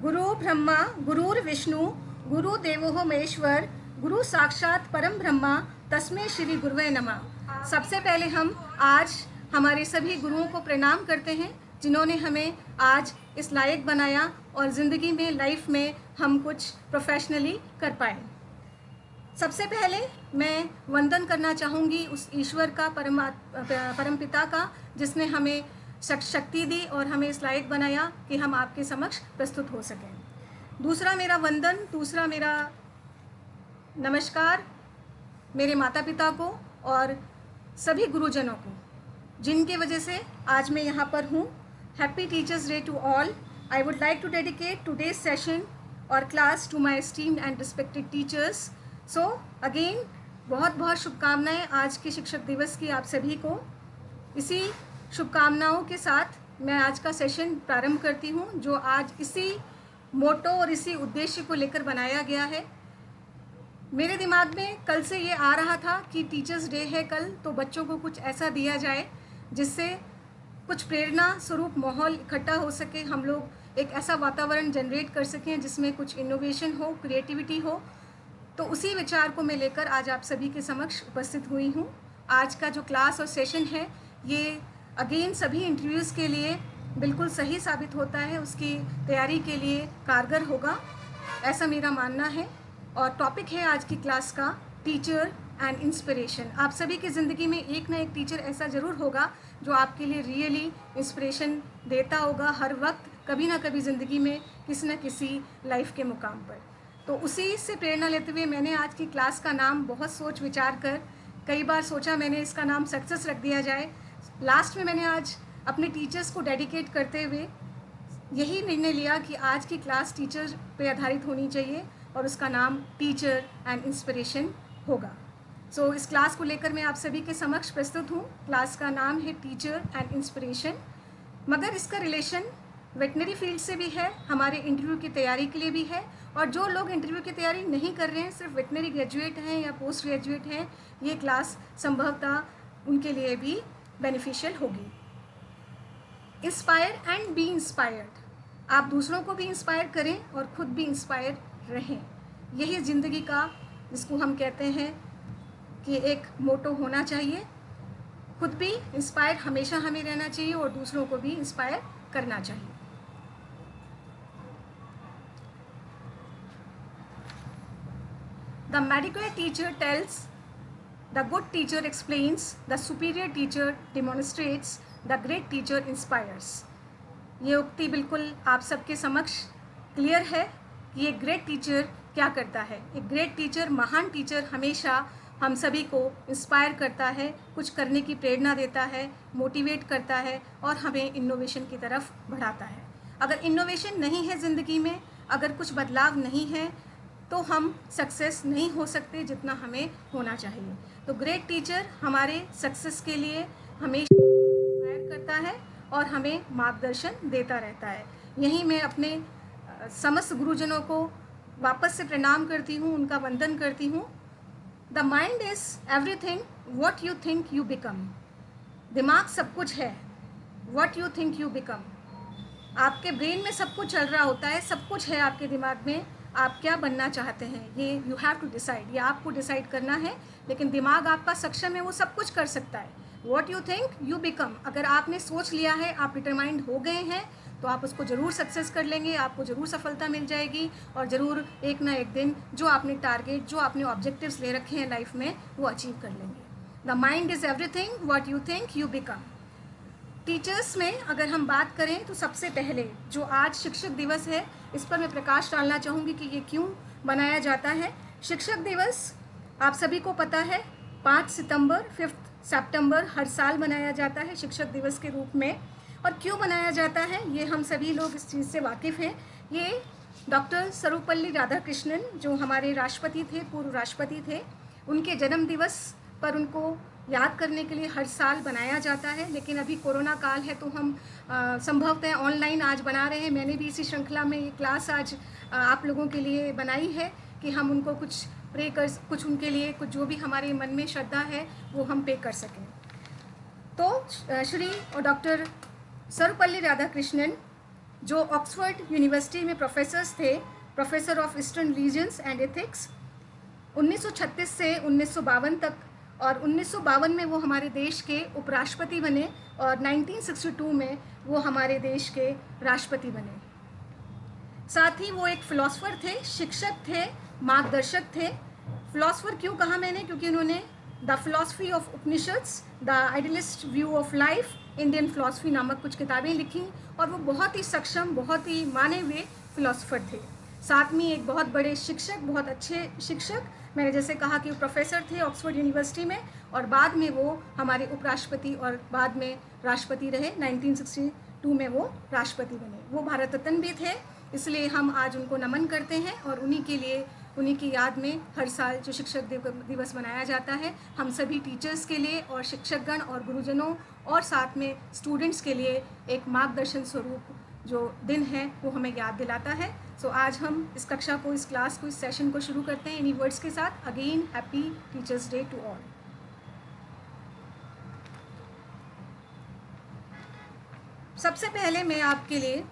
गुरु ब्रह्मा गुरुर्विष्णु गुरुदेवो महेश्वर गुरु साक्षात परम ब्रह्मा तस्मै श्री गुरुवे नमः। सबसे पहले हम आज हमारे सभी गुरुओं को प्रणाम करते हैं जिन्होंने हमें आज इस लायक बनाया और ज़िंदगी में लाइफ में हम कुछ प्रोफेशनली कर पाए। सबसे पहले मैं वंदन करना चाहूँगी उस ईश्वर का परम पिता का जिसने हमें शक्ति दी और हमें इस लायक बनाया कि हम आपके समक्ष प्रस्तुत हो सकें। दूसरा मेरा वंदन, दूसरा मेरा नमस्कार मेरे माता पिता को और सभी गुरुजनों को जिनके वजह से आज मैं यहाँ पर हूँ। Happy teachers day to all. I would like to dedicate today's session और class to my esteemed and respected teachers. So again बहुत बहुत शुभकामनाएं आज के शिक्षक दिवस की आप सभी को। इसी शुभकामनाओं के साथ मैं आज का सेशन प्रारंभ करती हूँ जो आज इसी मोटो और इसी उद्देश्य को लेकर बनाया गया है। मेरे दिमाग में कल से ये आ रहा था कि टीचर्स डे है कल, तो बच्चों को कुछ ऐसा दिया जाए जिससे कुछ प्रेरणा स्वरूप माहौल इकट्ठा हो सके, हम लोग एक ऐसा वातावरण जनरेट कर सकें जिसमें कुछ इनोवेशन हो, क्रिएटिविटी हो। तो उसी विचार को मैं लेकर आज आप सभी के समक्ष उपस्थित हुई हूँ। आज का जो क्लास और सेशन है ये अगेन सभी इंटरव्यूज़ के लिए बिल्कुल सही साबित होता है, उसकी तैयारी के लिए कारगर होगा, ऐसा मेरा मानना है। और टॉपिक है आज की क्लास का टीचर एंड इंस्पिरेशन। आप सभी की ज़िंदगी में एक ना एक टीचर ऐसा ज़रूर होगा जो आपके लिए रियली इंस्पिरेशन देता होगा हर वक्त, कभी ना कभी ज़िंदगी में किसी न किसी लाइफ के मुकाम पर। तो उसी से प्रेरणा लेते हुए मैंने आज की क्लास का नाम बहुत सोच विचार कर, कई बार सोचा मैंने इसका नाम सक्सेस रख दिया जाए। लास्ट में मैंने आज अपने टीचर्स को डेडिकेट करते हुए यही निर्णय लिया कि आज की क्लास टीचर पे आधारित होनी चाहिए और उसका नाम टीचर एंड इंस्पिरेशन होगा। सो इस क्लास को लेकर मैं आप सभी के समक्ष प्रस्तुत हूँ। क्लास का नाम है टीचर एंड इंस्पिरेशन, मगर इसका रिलेशन वेटनरी फील्ड से भी है, हमारे इंटरव्यू की तैयारी के लिए भी है। और जो लोग इंटरव्यू की तैयारी नहीं कर रहे हैं, सिर्फ वेटनरी ग्रेजुएट हैं या पोस्ट ग्रेजुएट हैं, ये क्लास संभवतः उनके लिए भी बेनिफिशियल होगी। Inspire and B inspired. आप दूसरों को भी इंस्पायर करें और ख़ुद भी इंस्पायर रहें। यही ज़िंदगी का, जिसको हम कहते हैं कि एक मोटो होना चाहिए। खुद भी इंस्पायर हमेशा हमें रहना चाहिए और दूसरों को भी इंस्पायर करना चाहिए। The medical teacher tells, the good teacher explains, the superior teacher demonstrates, the great teacher inspires। ये उक्ति बिल्कुल आप सबके समक्ष क्लियर है कि एक ग्रेट टीचर क्या करता है। एक ग्रेट टीचर, महान टीचर हमेशा हम सभी को इंस्पायर करता है, कुछ करने की प्रेरणा देता है, मोटिवेट करता है और हमें इनोवेशन की तरफ बढ़ाता है। अगर इनोवेशन नहीं है ज़िंदगी में, अगर कुछ बदलाव नहीं है, तो हम सक्सेस नहीं हो सकते जितना हमें होना चाहिए। तो ग्रेट टीचर हमारे सक्सेस के लिए हमेशा इंस्पायर करता है और हमें मार्गदर्शन देता रहता है। यहीं मैं अपने समस्त गुरुजनों को वापस से प्रणाम करती हूँ, उनका वंदन करती हूँ। The mind is everything what you think you become. दिमाग सब कुछ है, what you think you become. आपके ब्रेन में सब कुछ चल रहा होता है, सब कुछ है आपके दिमाग में। आप क्या बनना चाहते हैं ये यू हैव टू डिसाइड, ये आपको डिसाइड करना है। लेकिन दिमाग आपका सक्षम है, वो सब कुछ कर सकता है। What you think you become. अगर आपने सोच लिया है, आप डिटरमाइंड हो गए हैं, तो आप उसको ज़रूर सक्सेस कर लेंगे, आपको ज़रूर सफलता मिल जाएगी और ज़रूर एक ना एक दिन जो आपने टारगेट, जो आपने ऑब्जेक्टिव्स ले रखे हैं लाइफ में, वो अचीव कर लेंगे। The mind is everything what you think you become. Teachers में अगर हम बात करें तो सबसे पहले जो आज शिक्षक दिवस है, इस पर मैं प्रकाश डालना चाहूँगी कि ये क्यों बनाया जाता है। शिक्षक दिवस आप सभी को पता है 5 सितंबर 5 सितंबर हर साल मनाया जाता है शिक्षक दिवस के रूप में। और क्यों बनाया जाता है ये हम सभी लोग इस चीज़ से वाकिफ़ हैं। ये डॉक्टर सर्वपल्ली राधाकृष्णन जो हमारे राष्ट्रपति थे, पूर्व राष्ट्रपति थे, उनके जन्म दिवस पर उनको याद करने के लिए हर साल बनाया जाता है। लेकिन अभी कोरोना काल है तो हम संभवतः ऑनलाइन आज बना रहे हैं। मैंने भी इसी श्रृंखला में ये क्लास आज आप लोगों के लिए बनाई है कि हम उनको कुछ प्रे कर, कुछ उनके लिए कुछ जो भी हमारे मन में श्रद्धा है वो हम पे कर सकें। तो श्री और डॉक्टर सर्वपल्ली राधाकृष्णन जो ऑक्सफोर्ड यूनिवर्सिटी में प्रोफेसर्स थे, professor of eastern religions and ethics, 1936 से 1952 तक, और 1952 में वो हमारे देश के उपराष्ट्रपति बने और 1962 में वो हमारे देश के राष्ट्रपति बने। साथ ही वो एक फिलोसफर थे, शिक्षक थे, मार्गदर्शक थे। फिलोसफर क्यों कहा मैंने? क्योंकि उन्होंने the philosophy of Upanishads, the idealist view of life, Indian philosophy नामक कुछ किताबें लिखी, और वो बहुत ही सक्षम, बहुत ही माने हुए फिलोसफर थे। साथ में एक बहुत बड़े शिक्षक, बहुत अच्छे शिक्षक। मैंने जैसे कहा कि वो प्रोफेसर थे ऑक्सफोर्ड यूनिवर्सिटी में, और बाद में वो हमारे उपराष्ट्रपति और बाद में राष्ट्रपति रहे। 1962 में वो राष्ट्रपति बने। वो भारत रत्न भी थे, इसलिए हम आज उनको नमन करते हैं, और उन्हीं के लिए, उन्हीं की याद में हर साल जो शिक्षक दिवस मनाया जाता है, हम सभी टीचर्स के लिए और शिक्षकगण और गुरुजनों और साथ में स्टूडेंट्स के लिए एक मार्गदर्शन स्वरूप जो दिन है वो हमें याद दिलाता है। सो आज हम इस कक्षा को, इस क्लास को, इस सेशन को शुरू करते हैं इन्हीं वर्ड्स के साथ। Again happy teachers day to all. सबसे पहले मैं आपके लिए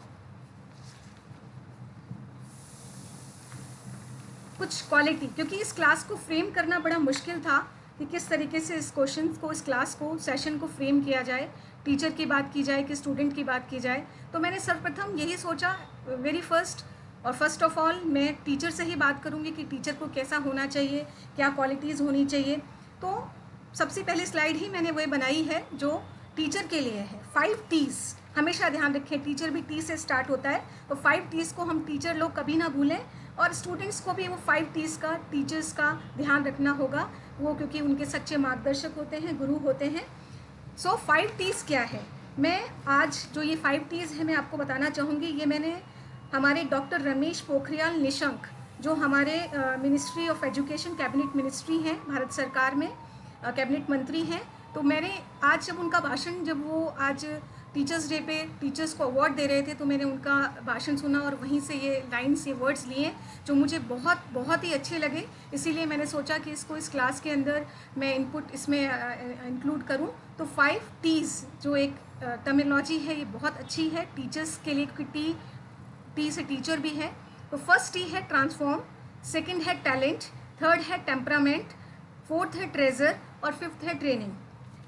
कुछ क्वालिटी, क्योंकि इस क्लास को फ्रेम करना बड़ा मुश्किल था कि किस तरीके से इस क्वेश्चन को, इस क्लास को, सेशन को फ्रेम किया जाए, टीचर की बात की जाए कि स्टूडेंट की बात की जाए। तो मैंने सर्वप्रथम यही सोचा, वेरी फर्स्ट ऑफ ऑल मैं टीचर से ही बात करूँगी कि टीचर को कैसा होना चाहिए, क्या क्वालिटीज़ होनी चाहिए। तो सबसे पहले स्लाइड ही मैंने वही बनाई है जो टीचर के लिए है। 5 T's, हमेशा ध्यान रखें, टीचर भी टी से स्टार्ट होता है, तो 5 T's को हम टीचर लोग कभी ना भूलें, और स्टूडेंट्स को भी वो 5 T's का, टीचर्स का ध्यान रखना होगा, वो क्योंकि उनके सच्चे मार्गदर्शक होते हैं, गुरु होते हैं। सो 5 T's क्या है? मैं आज जो ये 5 T's है मैं आपको बताना चाहूँगी। ये मैंने हमारे डॉक्टर रमेश पोखरियाल निशंक, जो हमारे ministry of education, cabinet ministry हैं भारत सरकार में, कैबिनेट मंत्री हैं, तो मैंने आज जब उनका भाषण, जब वो आज टीचर्स डे पे टीचर्स को अवार्ड दे रहे थे, तो मैंने उनका भाषण सुना और वहीं से ये लाइन्स, ये वर्ड्स लिए जो मुझे बहुत बहुत ही अच्छे लगे। इसीलिए मैंने सोचा कि इसको इस क्लास के अंदर मैं इनपुट इसमें इंक्लूड करूं। तो 5 T's जो एक टर्मिनोलॉजी है, ये बहुत अच्छी है टीचर्स के लिए, क्योंकि टी से टीचर भी है। तो फर्स्ट T है ट्रांसफॉर्म, सेकेंड है टैलेंट, थर्ड है टेम्परामेंट, फोर्थ है ट्रेजर, और फिफ्थ है ट्रेनिंग।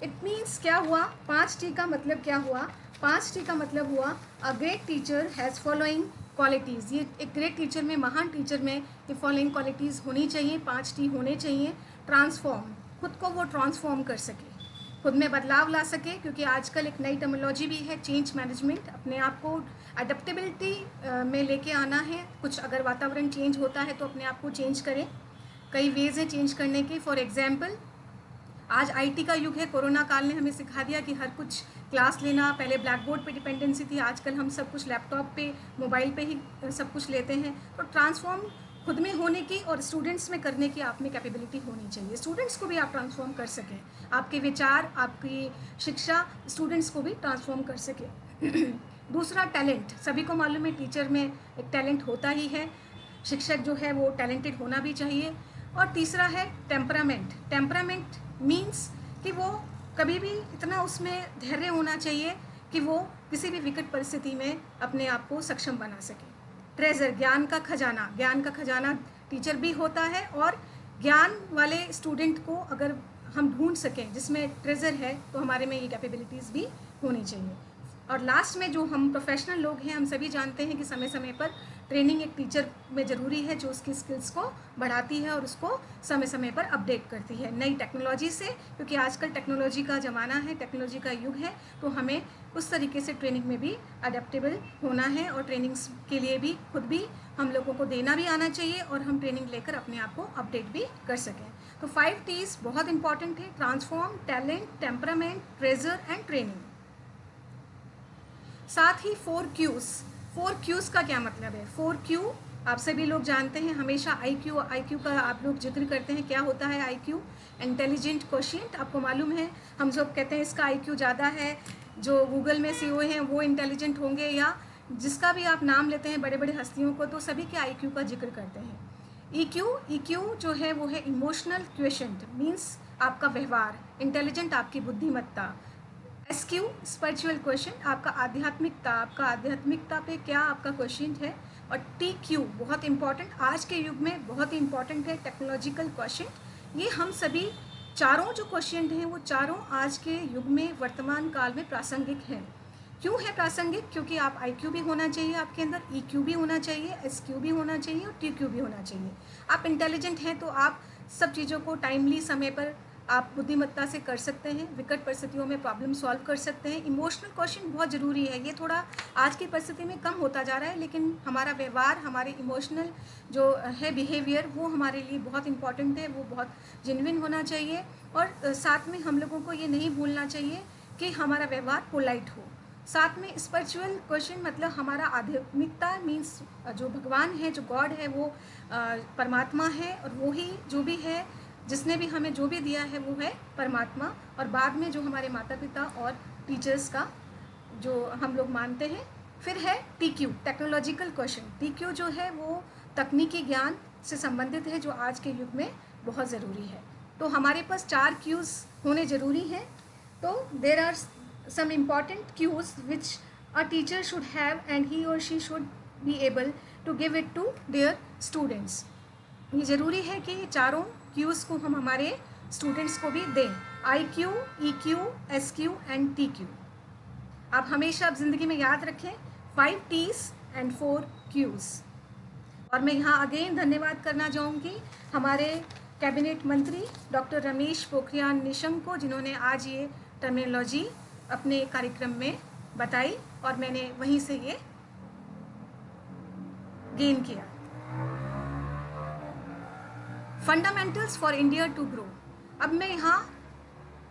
इट मीन्स क्या हुआ? 5 T का मतलब क्या हुआ? 5 T का मतलब हुआ a great teacher has following qualities. ये एक ग्रेट टीचर में, महान टीचर में ये फॉलोइंग क्वालिटीज़ होनी चाहिए, 5 T होने चाहिए। ट्रांसफॉर्म, खुद को वो ट्रांसफॉर्म कर सके, खुद में बदलाव ला सके, क्योंकि आजकल एक नई टर्मिनोलॉजी भी है, चेंज मैनेजमेंट, अपने आप को अडेप्टेबिलिटी में लेके आना है। कुछ अगर वातावरण चेंज होता है तो अपने आप को चेंज करें। कई वेज हैं चेंज करने के। फॉर एग्जाम्पल, आज IT का युग है, कोरोना काल ने हमें सिखा दिया कि हर कुछ क्लास लेना, पहले ब्लैक बोर्ड पे डिपेंडेंसी थी, आजकल हम सब कुछ लैपटॉप पे, मोबाइल पे ही सब कुछ लेते हैं। तो ट्रांसफॉर्म खुद में होने की और स्टूडेंट्स में करने की आप में कैपेबिलिटी होनी चाहिए। स्टूडेंट्स को भी आप ट्रांसफॉर्म कर सकें, आपके विचार, आपकी शिक्षा स्टूडेंट्स को भी ट्रांसफॉर्म कर सके। दूसरा टैलेंट, सभी को मालूम है टीचर में एक टैलेंट होता ही है, शिक्षक जो है वो टैलेंटेड होना भी चाहिए। और तीसरा है टेम्परामेंट। टेम्परामेंट मीन्स कि वो कभी भी इतना उसमें धैर्य होना चाहिए कि वो किसी भी विकट परिस्थिति में अपने आप को सक्षम बना सके। ट्रेजर, ज्ञान का खजाना, ज्ञान का खजाना टीचर भी होता है, और ज्ञान वाले स्टूडेंट को अगर हम ढूंढ सकें जिसमें ट्रेजर है, तो हमारे में ये कैपेबिलिटीज़ भी होनी चाहिए। और लास्ट में जो हम प्रोफेशनल लोग हैं, हम सभी जानते हैं कि समय समय पर ट्रेनिंग एक टीचर में ज़रूरी है, जो उसकी स्किल्स को बढ़ाती है और उसको समय समय पर अपडेट करती है नई टेक्नोलॉजी से, क्योंकि आजकल टेक्नोलॉजी का ज़माना है, टेक्नोलॉजी का युग है। तो हमें उस तरीके से ट्रेनिंग में भी अडेप्टेबल होना है, और ट्रेनिंग्स के लिए भी खुद भी हम लोगों को देना भी आना चाहिए, और हम ट्रेनिंग लेकर अपने आप को अपडेट भी कर सकें। तो 5 T's बहुत इंपॉर्टेंट है, transform, talent, temperament, treasure and training. साथ ही 4 Q's। 4 Q's का क्या मतलब है? 4 Q आप सभी लोग जानते हैं, हमेशा IQ का आप लोग जिक्र करते हैं। क्या होता है IQ? Intelligent quotient. आपको मालूम है, हम सब कहते हैं इसका IQ ज़्यादा है, जो गूगल में CEO हैं वो इंटेलिजेंट होंगे, या जिसका भी आप नाम लेते हैं बड़े बड़े हस्तियों को, तो सभी के IQ का जिक्र करते हैं। EQ जो है वो है इमोशनल क्वोशिएंट, मीन्स आपका व्यवहार। इंटेलिजेंट आपकी बुद्धिमत्ता, एसक्यू स्पिरिचुअल क्वेश्चन, आपका आध्यात्मिकता पे क्या आपका क्वेश्चन है। और टी क्यू बहुत इंपॉर्टेंट, आज के युग में बहुत ही इंपॉर्टेंट है, टेक्नोलॉजिकल क्वेश्चन। ये हम सभी चारों जो क्वेश्चन हैं वो चारों आज के युग में वर्तमान काल में प्रासंगिक हैं। क्यों है प्रासंगिक? क्योंकि आप IQ भी होना चाहिए आपके अंदर, EQ भी होना चाहिए, SQ भी होना चाहिए और TQ भी होना चाहिए। आप इंटेलिजेंट हैं तो आप सब चीज़ों को टाइमली समय पर आप बुद्धिमत्ता से कर सकते हैं, विकट परिस्थितियों में प्रॉब्लम सॉल्व कर सकते हैं। इमोशनल क्वेश्चन बहुत ज़रूरी है, ये थोड़ा आज की परिस्थिति में कम होता जा रहा है, लेकिन हमारा व्यवहार, हमारे इमोशनल जो है बिहेवियर, वो हमारे लिए बहुत इंपॉर्टेंट है, वो बहुत जेन्युइन होना चाहिए। और साथ में हम लोगों को ये नहीं भूलना चाहिए कि हमारा व्यवहार पोलाइट हो। साथ में स्पिरिचुअल क्वेश्चन मतलब हमारा आध्यात्मिकता मीन्स जो भगवान है, जो गॉड है, वो परमात्मा है, और वो ही जो भी है, जिसने भी हमें जो भी दिया है वो है परमात्मा। और बाद में जो हमारे माता पिता और टीचर्स का जो हम लोग मानते हैं। फिर है TQ टेक्नोलॉजिकल क्वेश्चन। TQ जो है वो तकनीकी ज्ञान से संबंधित है, जो आज के युग में बहुत ज़रूरी है। तो हमारे पास 4 क्यूज़ होने ज़रूरी हैं। तो there are some important cues which a teacher should have and he or she should be able to give it to their students. ये ज़रूरी है कि ये चारों क्यूज़ को हम हमारे स्टूडेंट्स को भी दें, IQ, EQ, SQ and TQ। आप हमेशा आप ज़िंदगी में याद रखें 5 T's एंड 4 Q's। और मैं यहाँ अगेन धन्यवाद करना चाहूँगी हमारे कैबिनेट मंत्री डॉक्टर रमेश पोखरियाल निशंक को, जिन्होंने आज ये टर्मिनोलॉजी अपने कार्यक्रम में बताई और मैंने वहीं से ये गेन किया। Fundamentals for India to grow. अब मैं यहाँ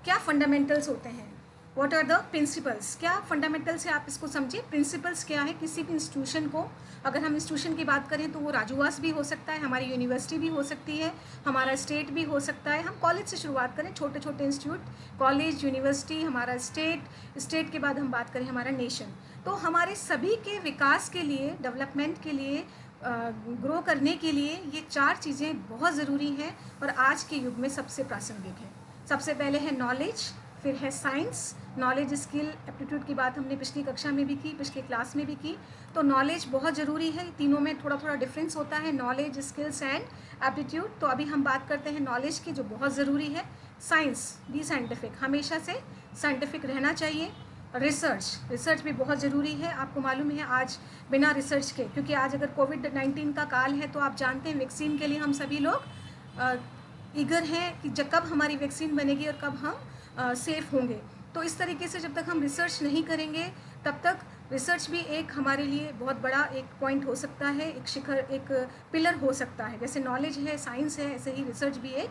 क्या फंडामेंटल्स होते हैं, व्हाट आर द प्रिंसिपल्स, क्या फंडामेंटल्स है आप इसको समझिए। प्रिंसिपल्स क्या है? किसी भी इंस्टीट्यूशन को, अगर हम इंस्टीट्यूशन की बात करें तो वो राजूवास भी हो सकता है, हमारी यूनिवर्सिटी भी हो सकती है, हमारा स्टेट भी हो सकता है। हम कॉलेज से शुरुआत करें, छोटे छोटे इंस्टीट्यूट, कॉलेज, यूनिवर्सिटी, हमारा स्टेट के बाद हम बात करें हमारा नेशन। तो हमारे सभी के विकास के लिए, डेवलपमेंट के लिए, ग्रो करने के लिए ये 4 चीज़ें बहुत ज़रूरी हैं और आज के युग में सबसे प्रासंगिक है। सबसे पहले है नॉलेज, फिर है साइंस। नॉलेज, स्किल, एप्टीट्यूड की बात हमने पिछली कक्षा में भी की, पिछली क्लास में भी की। तो नॉलेज बहुत ज़रूरी है, तीनों में थोड़ा थोड़ा डिफरेंस होता है, नॉलेज, स्किल्स एंड एप्टीट्यूड। तो अभी हम बात करते हैं नॉलेज की, जो बहुत ज़रूरी है। साइंस, बी साइंटिफिक, हमेशा से साइंटिफिक रहना चाहिए। रिसर्च भी बहुत ज़रूरी है। आपको मालूम है आज बिना रिसर्च के, क्योंकि आज अगर कोविड-19 का काल है तो आप जानते हैं वैक्सीन के लिए हम सभी लोग ईगर हैं कि कब हमारी वैक्सीन बनेगी और कब हम सेफ़ होंगे। तो इस तरीके से जब तक हम रिसर्च नहीं करेंगे तब तक रिसर्च भी एक हमारे लिए बहुत बड़ा एक पॉइंट हो सकता है, एक शिखर, एक पिलर हो सकता है। जैसे नॉलेज है, साइंस है, ऐसे ही रिसर्च भी एक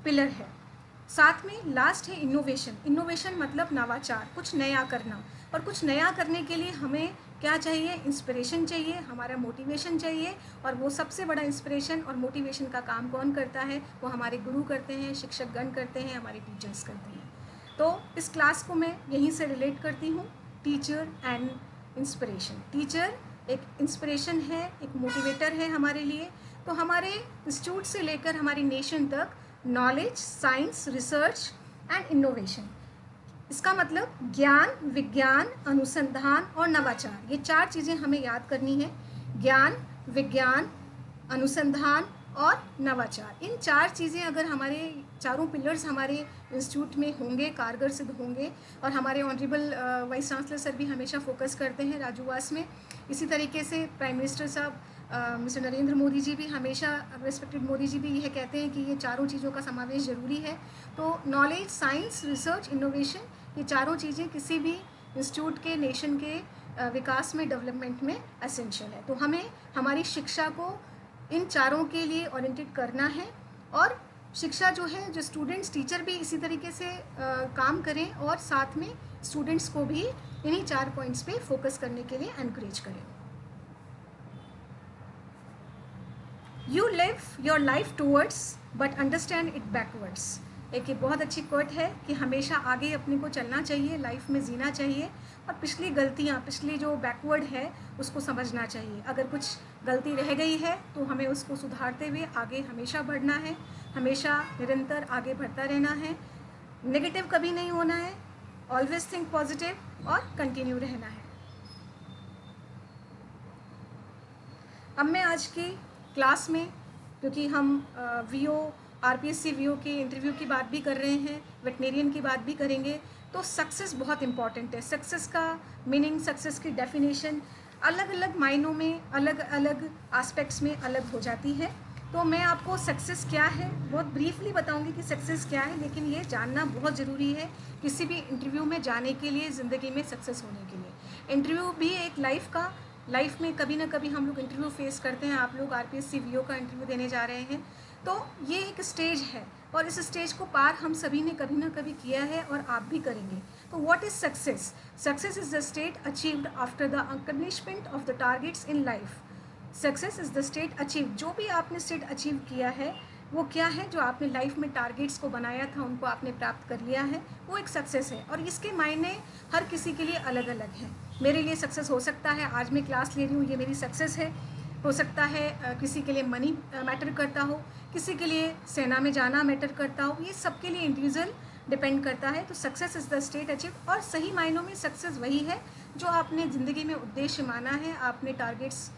पिलर है। साथ में लास्ट है इनोवेशन। इनोवेशन मतलब नवाचार, कुछ नया करना। और कुछ नया करने के लिए हमें क्या चाहिए? इंस्पिरेशन चाहिए, हमारा मोटिवेशन चाहिए। और वो सबसे बड़ा इंस्पिरेशन और मोटिवेशन का काम कौन करता है? वो हमारे गुरु करते हैं, शिक्षकगण करते हैं, हमारे टीचर्स करते हैं। तो इस क्लास को मैं यहीं से रिलेट करती हूँ, टीचर एंड इंस्पिरेशन। टीचर एक इंस्पिरेशन है, एक मोटिवेटर है हमारे लिए। तो हमारे इंस्टीट्यूट से लेकर हमारी नेशन तक knowledge, science, research and innovation, इसका मतलब ज्ञान, विज्ञान, अनुसंधान और नवाचार, ये 4 चीज़ें हमें याद करनी है। ज्ञान, विज्ञान, अनुसंधान और नवाचार, इन 4 चीज़ें अगर हमारे चारों पिलर्स हमारे इंस्टीट्यूट में होंगे, कारगर सिद्ध होंगे। और हमारे ऑनरेबल वाइस चांसलर सर भी हमेशा फोकस करते हैं राजूवास में। इसी तरीके से प्राइम मिनिस्टर साहब मिस्टर नरेंद्र मोदी जी भी हमेशा, रेस्पेक्टेड मोदी जी भी यह कहते हैं कि ये चारों चीज़ों का समावेश ज़रूरी है। तो नॉलेज, साइंस, रिसर्च, इनोवेशन, ये चारों चीज़ें किसी भी इंस्टीट्यूट के, नेशन के विकास में, डेवलपमेंट में एसेंशियल है। तो हमें हमारी शिक्षा को इन चारों के लिए ओरिएंटेड करना है। और शिक्षा जो है, जो स्टूडेंट्स, टीचर भी इसी तरीके से काम करें और साथ में स्टूडेंट्स को भी इन्हीं 4 पॉइंट्स पे फोकस करने के लिए एनकरेज करें। You live your life towards but understand it backwards. एक ये बहुत अच्छी कोट है कि हमेशा आगे अपने को चलना चाहिए, लाइफ में जीना चाहिए और पिछली गलतियाँ, पिछली जो बैकवर्ड है उसको समझना चाहिए। अगर कुछ गलती रह गई है तो हमें उसको सुधारते हुए आगे हमेशा बढ़ना है, हमेशा निरंतर आगे बढ़ता रहना है। नेगेटिव कभी नहीं होना है, ऑलवेज थिंक पॉजिटिव और कंटिन्यू रहना है। अब मैं आज की क्लास में, क्योंकि हम वीओ आरपीएससी वीओ के इंटरव्यू की बात भी कर रहे हैं, वेटनेरियन की बात भी करेंगे, तो सक्सेस बहुत इंपॉर्टेंट है। सक्सेस का मीनिंग, सक्सेस की डेफिनेशन अलग अलग मायनों में, अलग अलग एस्पेक्ट्स में अलग हो जाती है। तो मैं आपको सक्सेस क्या है बहुत ब्रीफली बताऊंगी कि सक्सेस क्या है, लेकिन ये जानना बहुत ज़रूरी है किसी भी इंटरव्यू में जाने के लिए, ज़िंदगी में सक्सेस होने के लिए। इंटरव्यू भी एक लाइफ में कभी ना कभी हम लोग इंटरव्यू फेस करते हैं। आप लोग आरपीएससी वीओ का इंटरव्यू देने जा रहे हैं, तो ये एक स्टेज है और इस स्टेज को पार हम सभी ने कभी ना कभी किया है और आप भी करेंगे। तो what is success? Success is the state achieved after the accomplishment of the targets in life. Success is the state achieve, जो भी आपने स्टेट अचीव किया है वो क्या है, जो आपने लाइफ में टारगेट्स को बनाया था उनको आपने प्राप्त कर लिया है, वो एक सक्सेस है। और इसके मायने हर किसी के लिए अलग अलग हैं। मेरे लिए सक्सेस हो सकता है आज मैं क्लास ले रही हूँ, ये मेरी सक्सेस है। हो सकता है किसी के लिए मनी मैटर करता हो, किसी के लिए सेना में जाना मैटर करता हो, ये सबके लिए इंडिविजुअल डिपेंड करता है। तो success is the state achieve, और सही मायनों में सक्सेस वही है जो आपने ज़िंदगी में उद्देश्य माना है, आपने टारगेट्स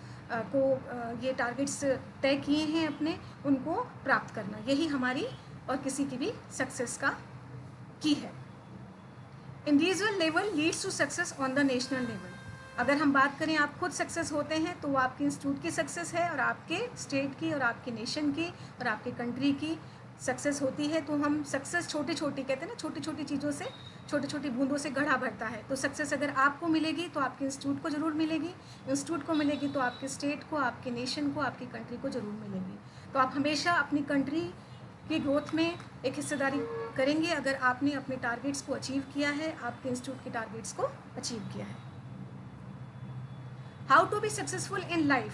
ये टारगेट्स तय किए हैं अपने, उनको प्राप्त करना, यही हमारी और किसी की भी सक्सेस का की है। Individual level leads to success on the national level. अगर हम बात करें आप खुद सक्सेस होते हैं तो वो आपके इंस्टीट्यूट की सक्सेस है, और आपके स्टेट की और आपके नेशन की और आपके कंट्री की सक्सेस होती है। तो हम सक्सेस छोटी छोटी कहते हैं ना, छोटी छोटी चीज़ों से, छोटी छोटी बूंदों से घड़ा भरता है। तो सक्सेस अगर आपको मिलेगी तो आपके इंस्टीट्यूट को ज़रूर मिलेगी, इंस्टीट्यूट को मिलेगी तो आपके स्टेट को, आपके नेशन को, आपकी कंट्री को ज़रूर मिलेगी। तो आप हमेशा अपनी कंट्री की ग्रोथ में एक हिस्सेदारी करेंगे अगर आपने अपने टारगेट्स को अचीव किया है, आपके इंस्टीट्यूट के टारगेट्स को अचीव किया है। How to be successful in life,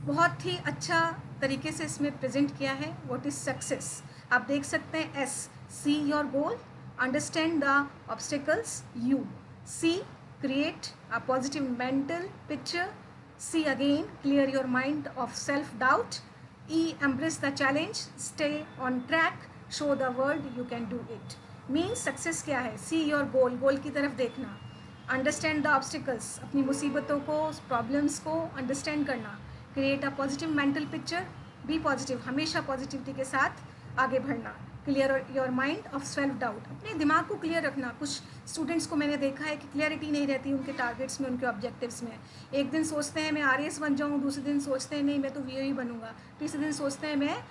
बहुत ही अच्छा तरीके से इसमें प्रेजेंट किया है। व्हाट इज सक्सेस, आप देख सकते हैं S, see your goal, understand the obstacles, U, C create a positive mental picture, C again clear your mind of self doubt, E, embrace the challenge, stay on track, show the world you can do it. Means success क्या है? See your goal, गोल की तरफ देखना। Understand the obstacles, अपनी मुसीबतों को, problems को understand करना। Create a positive mental picture, be positive, हमेशा पॉजिटिविटी के साथ आगे बढ़ना। Clear your mind of self doubt, अपने दिमाग को क्लियर रखना। कुछ स्टूडेंट्स को मैंने देखा है कि क्लियरिटी नहीं रहती उनके टारगेट्स में, उनके ऑब्जेक्टिव्स में। एक दिन सोचते हैं मैं आरएएस बन जाऊँ, दूसरे दिन सोचते हैं नहीं मैं तो वीओ ही बनूंगा, तीसरे दिन सोचते हैं मैं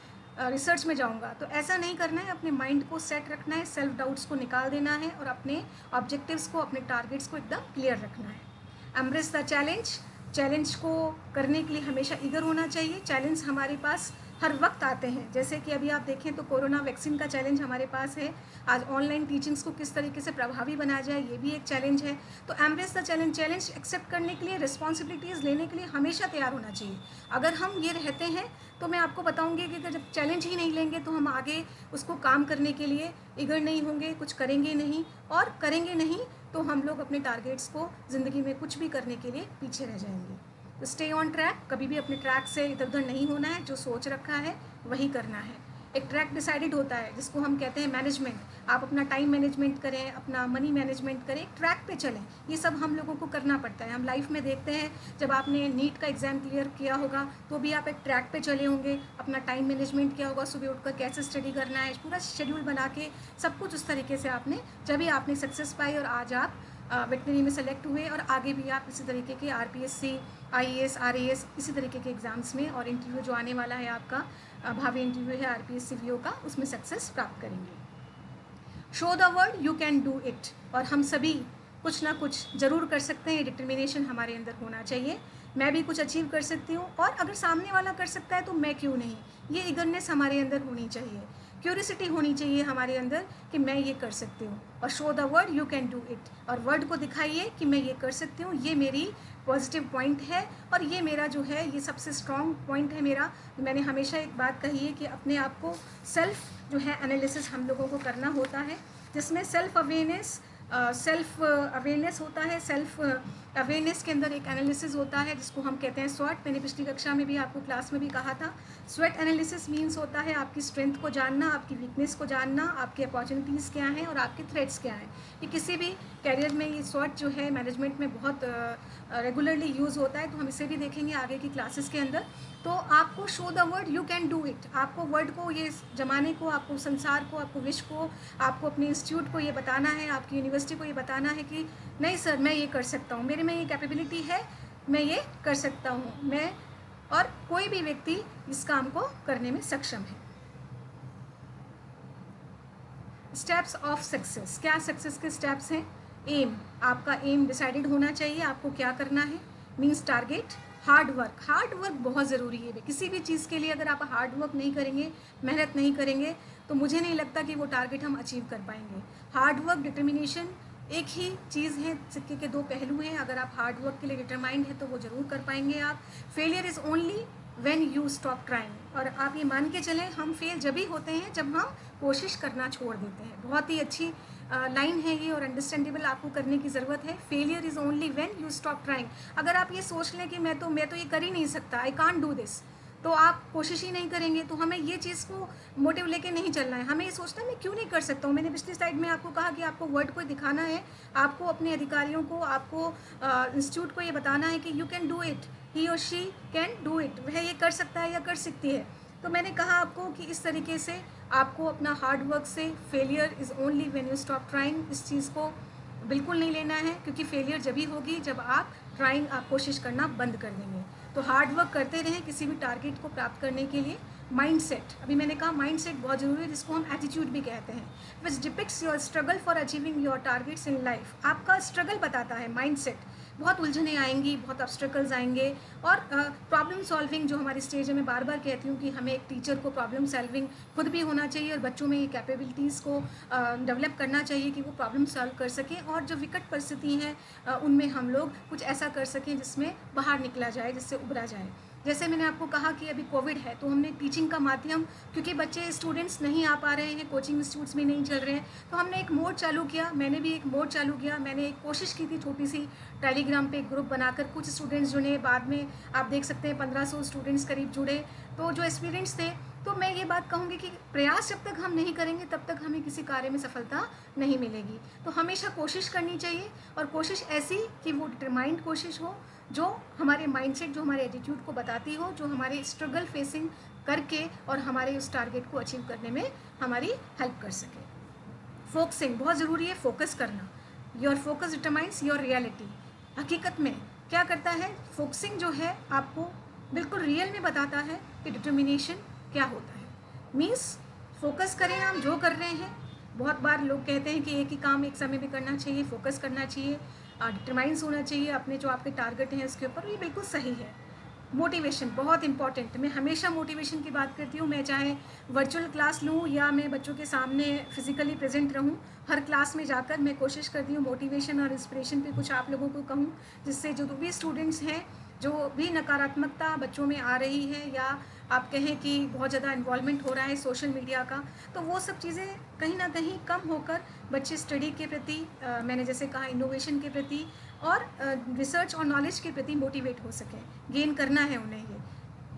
रिसर्च में जाऊंगा। तो ऐसा नहीं करना है, अपने माइंड को सेट रखना है, सेल्फ डाउट्स को निकाल देना है और अपने ऑब्जेक्टिव्स को, अपने टारगेट्स को एकदम क्लियर रखना है। एम्ब्रेस द चैलेंज, चैलेंज को करने के लिए हमेशा ईगर होना चाहिए। चैलेंज हमारे पास हर वक्त आते हैं, जैसे कि अभी आप देखें तो कोरोना वैक्सीन का चैलेंज हमारे पास है। आज ऑनलाइन टीचिंग्स को किस तरीके से प्रभावी बनाया जाए, ये भी एक चैलेंज है। तो embrace the challenge, challenge accept करने के लिए, रिस्पॉन्सिबिलिटीज़ लेने के लिए हमेशा तैयार होना चाहिए। अगर हम ये रहते हैं तो मैं आपको बताऊंगी कि अगर जब चैलेंज ही नहीं लेंगे तो हम आगे उसको काम करने के लिए ईगर नहीं होंगे, कुछ करेंगे नहीं, और करेंगे नहीं तो हम लोग अपने टारगेट्स को ज़िंदगी में कुछ भी करने के लिए पीछे रह जाएंगे। तो स्टे ऑन ट्रैक, कभी भी अपने ट्रैक से इधर उधर नहीं होना है, जो सोच रखा है वही करना है। एक ट्रैक डिसाइडेड होता है जिसको हम कहते हैं मैनेजमेंट। आप अपना टाइम मैनेजमेंट करें, अपना मनी मैनेजमेंट करें, ट्रैक पे चलें, ये सब हम लोगों को करना पड़ता है। हम लाइफ में देखते हैं जब आपने नीट का एग्ज़ाम क्लियर किया होगा तो भी आप एक ट्रैक पे चले होंगे, अपना टाइम मैनेजमेंट किया होगा, सुबह उठकर कैसे स्टडी करना है, पूरा शेड्यूल बना के सब कुछ उस तरीके से आपने, जब भी आपने सक्सेस पाई और आज आप वेटनरी में सेलेक्ट हुए, और आगे भी आप इसी तरीके के आरपीएससी, आईएएस, आरएएस, इसी तरीके के एग्ज़ाम्स में और इंटरव्यू जो आने वाला है आपका भावी इंटरव्यू है आरपीएससी वीओ का, उसमें सक्सेस प्राप्त करेंगे। Show the world you can do it, और हम सभी कुछ ना कुछ ज़रूर कर सकते हैं, डिटर्मिनेशन हमारे अंदर होना चाहिए। मैं भी कुछ अचीव कर सकती हूँ, और अगर सामने वाला कर सकता है तो मैं क्यों नहीं, ये ईगरनेस हमारे अंदर होनी चाहिए, क्यूरियोसिटी होनी चाहिए हमारे अंदर कि मैं ये कर सकती हूँ। और show the world you can do it, और वर्ल्ड को दिखाइए कि मैं ये कर सकती हूँ, ये मेरी पॉजिटिव पॉइंट है, और ये मेरा जो है ये सबसे स्ट्रॉन्ग पॉइंट है मेरा। मैंने हमेशा एक बात कही है कि अपने आप को सेल्फ जो है एनालिसिस हम लोगों को करना होता है, जिसमें सेल्फ अवेयरनेस होता है, सेल्फ अवेयरनेस के अंदर एक एनालिसिस होता है जिसको हम कहते हैं स्वॉट। मैंने पिछली कक्षा में भी आपको क्लास में भी कहा था। स्वॉट एनालिसिस मीन्स होता है आपकी स्ट्रेंथ को जानना, आपकी वीकनेस को जानना, आपकी अपॉर्चुनिटीज़ क्या हैं और आपके थ्रेट्स क्या हैं। ये किसी भी कैरियर में ये स्वॉट जो है मैनेजमेंट में बहुत रेगुलरली यूज़ होता है, तो हम इसे भी देखेंगे आगे की क्लासेस के अंदर। तो आपको show the word you can do it, आपको वर्ड को, ये ज़माने को, आपको संसार को, आपको विश्व को, आपको अपने इंस्टीट्यूट को ये बताना है, आपकी यूनिवर्सिटी को ये बताना है कि नहीं सर मैं ये कर सकता हूँ, मेरे में ये कैपेबिलिटी है, मैं ये कर सकता हूँ, मैं और कोई भी व्यक्ति इस काम को करने में सक्षम है। स्टेप्स ऑफ सक्सेस, क्या सक्सेस के स्टेप्स हैं? एम, आपका एम डिसाइडेड होना चाहिए, आपको क्या करना है, means target. Hard work, hard work बहुत ज़रूरी है। किसी भी चीज़ के लिए अगर आप हार्ड वर्क नहीं करेंगे, मेहनत नहीं करेंगे, तो मुझे नहीं लगता कि वो टारगेट हम अचीव कर पाएंगे। हार्ड वर्क, डिटर्मिनेशन एक ही चीज़ है, सिक्के के दो पहलू हैं। अगर आप हार्ड वर्क के लिए डिटरमाइंड है तो वो ज़रूर कर पाएंगे आप। Failure is only when you stop trying, और आप ये मान के चलें हम फेल जब ही होते हैं जब हम कोशिश करना छोड़ देते हैं। बहुत ही अच्छी लाइन है ये और अंडरस्टैंडेबल आपको करने की ज़रूरत है। Failure is only when you stop trying. अगर आप ये सोच लें कि मैं तो ये कर ही नहीं सकता, आई कांट डू दिस, तो आप कोशिश ही नहीं करेंगे। तो हमें ये चीज़ को मोटिव लेके नहीं चलना है, हमें ये सोचना है मैं क्यों नहीं कर सकता हूँ। मैंने पिछली स्लाइड में आपको कहा कि आपको वर्ड को दिखाना है, आपको अपने अधिकारियों को, आपको इंस्टीट्यूट को ये बताना है कि यू कैन डू इट, ही और शी कैन डू इट, वह ये कर सकता है या कर सकती है। तो मैंने कहा आपको कि इस तरीके से आपको अपना हार्ड वर्क से, failure is only when you stop trying, इस चीज़ को बिल्कुल नहीं लेना है, क्योंकि फेलियर जब ही होगी जब आप कोशिश करना बंद कर देंगे। तो हार्ड वर्क करते रहें किसी भी टारगेट को प्राप्त करने के लिए। माइंडसेट, अभी मैंने कहा माइंडसेट बहुत ज़रूरी है, जिसको हम एटीट्यूड भी कहते हैं, which depicts your struggle for achieving your targets in life. आपका स्ट्रगल बताता है माइंडसेट। बहुत उलझनें आएंगी, बहुत ऑब्स्टेकल्स आएंगे, और प्रॉब्लम सॉल्विंग जो हमारी स्टेज है, मैं बार बार कहती हूँ कि हमें एक टीचर को प्रॉब्लम सॉल्विंग खुद भी होना चाहिए और बच्चों में ये कैपेबिलिटीज़ को डेवलप करना चाहिए कि वो प्रॉब्लम सॉल्व कर सकें, और जो विकट परिस्थिति हैं उनमें हम लोग कुछ ऐसा कर सकें जिसमें बाहर निकला जाए, जिससे उभरा जाए। जैसे मैंने आपको कहा कि अभी कोविड है, तो हमने टीचिंग का माध्यम, क्योंकि बच्चे स्टूडेंट्स नहीं आ पा रहे हैं, कोचिंग इंस्टीट्यूट्स में नहीं चल रहे हैं, तो हमने एक मोड चालू किया, मैंने भी एक मोड चालू किया। मैंने एक कोशिश की थी छोटी सी, टेलीग्राम पे एक ग्रुप बनाकर कुछ स्टूडेंट्स जुड़े, बाद में आप देख सकते हैं 1500 स्टूडेंट्स करीब जुड़े। तो जो एस्पिरेंट्स थे, तो मैं ये बात कहूँगी कि प्रयास जब तक हम नहीं करेंगे तब तक हमें किसी कार्य में सफलता नहीं मिलेगी। तो हमेशा कोशिश करनी चाहिए, और कोशिश ऐसी कि वो डिटरमाइंड कोशिश हो, जो हमारे माइंडसेट, जो हमारे एटीट्यूड को बताती हो, जो हमारे स्ट्रगल फेसिंग करके और हमारे उस टारगेट को अचीव करने में हमारी हेल्प कर सके। फोकसिंग बहुत ज़रूरी है, फोकस करना। Your focus determines your reality. हकीकत में क्या करता है फोकसिंग, जो है आपको बिल्कुल रियल में बताता है कि डिटर्मिनेशन क्या होता है। मीन्स फोकस करें आप जो कर रहे हैं। बहुत बार लोग कहते हैं कि एक ही काम एक समय में करना चाहिए, फोकस करना चाहिए, डिटरमाइंस होना चाहिए अपने जो आपके टारगेट हैं उसके ऊपर, ये बिल्कुल सही है। मोटिवेशन बहुत इंपॉर्टेंट, मैं हमेशा मोटिवेशन की बात करती हूँ। मैं चाहे वर्चुअल क्लास लूँ या मैं बच्चों के सामने फिजिकली प्रेजेंट रहूँ, हर क्लास में जाकर मैं कोशिश करती हूँ मोटिवेशन और इंस्पिरेशन पे कुछ आप लोगों को कहूँ, जिससे जो भी स्टूडेंट्स हैं, जो भी नकारात्मकता बच्चों में आ रही है, या आप कहें कि बहुत ज़्यादा इन्वॉल्वमेंट हो रहा है सोशल मीडिया का, तो वो सब चीज़ें कहीं ना कहीं कम होकर बच्चे स्टडी के प्रति, मैंने जैसे कहा इनोवेशन के प्रति और रिसर्च और नॉलेज के प्रति मोटिवेट हो सकें, गेन करना है उन्हें ये।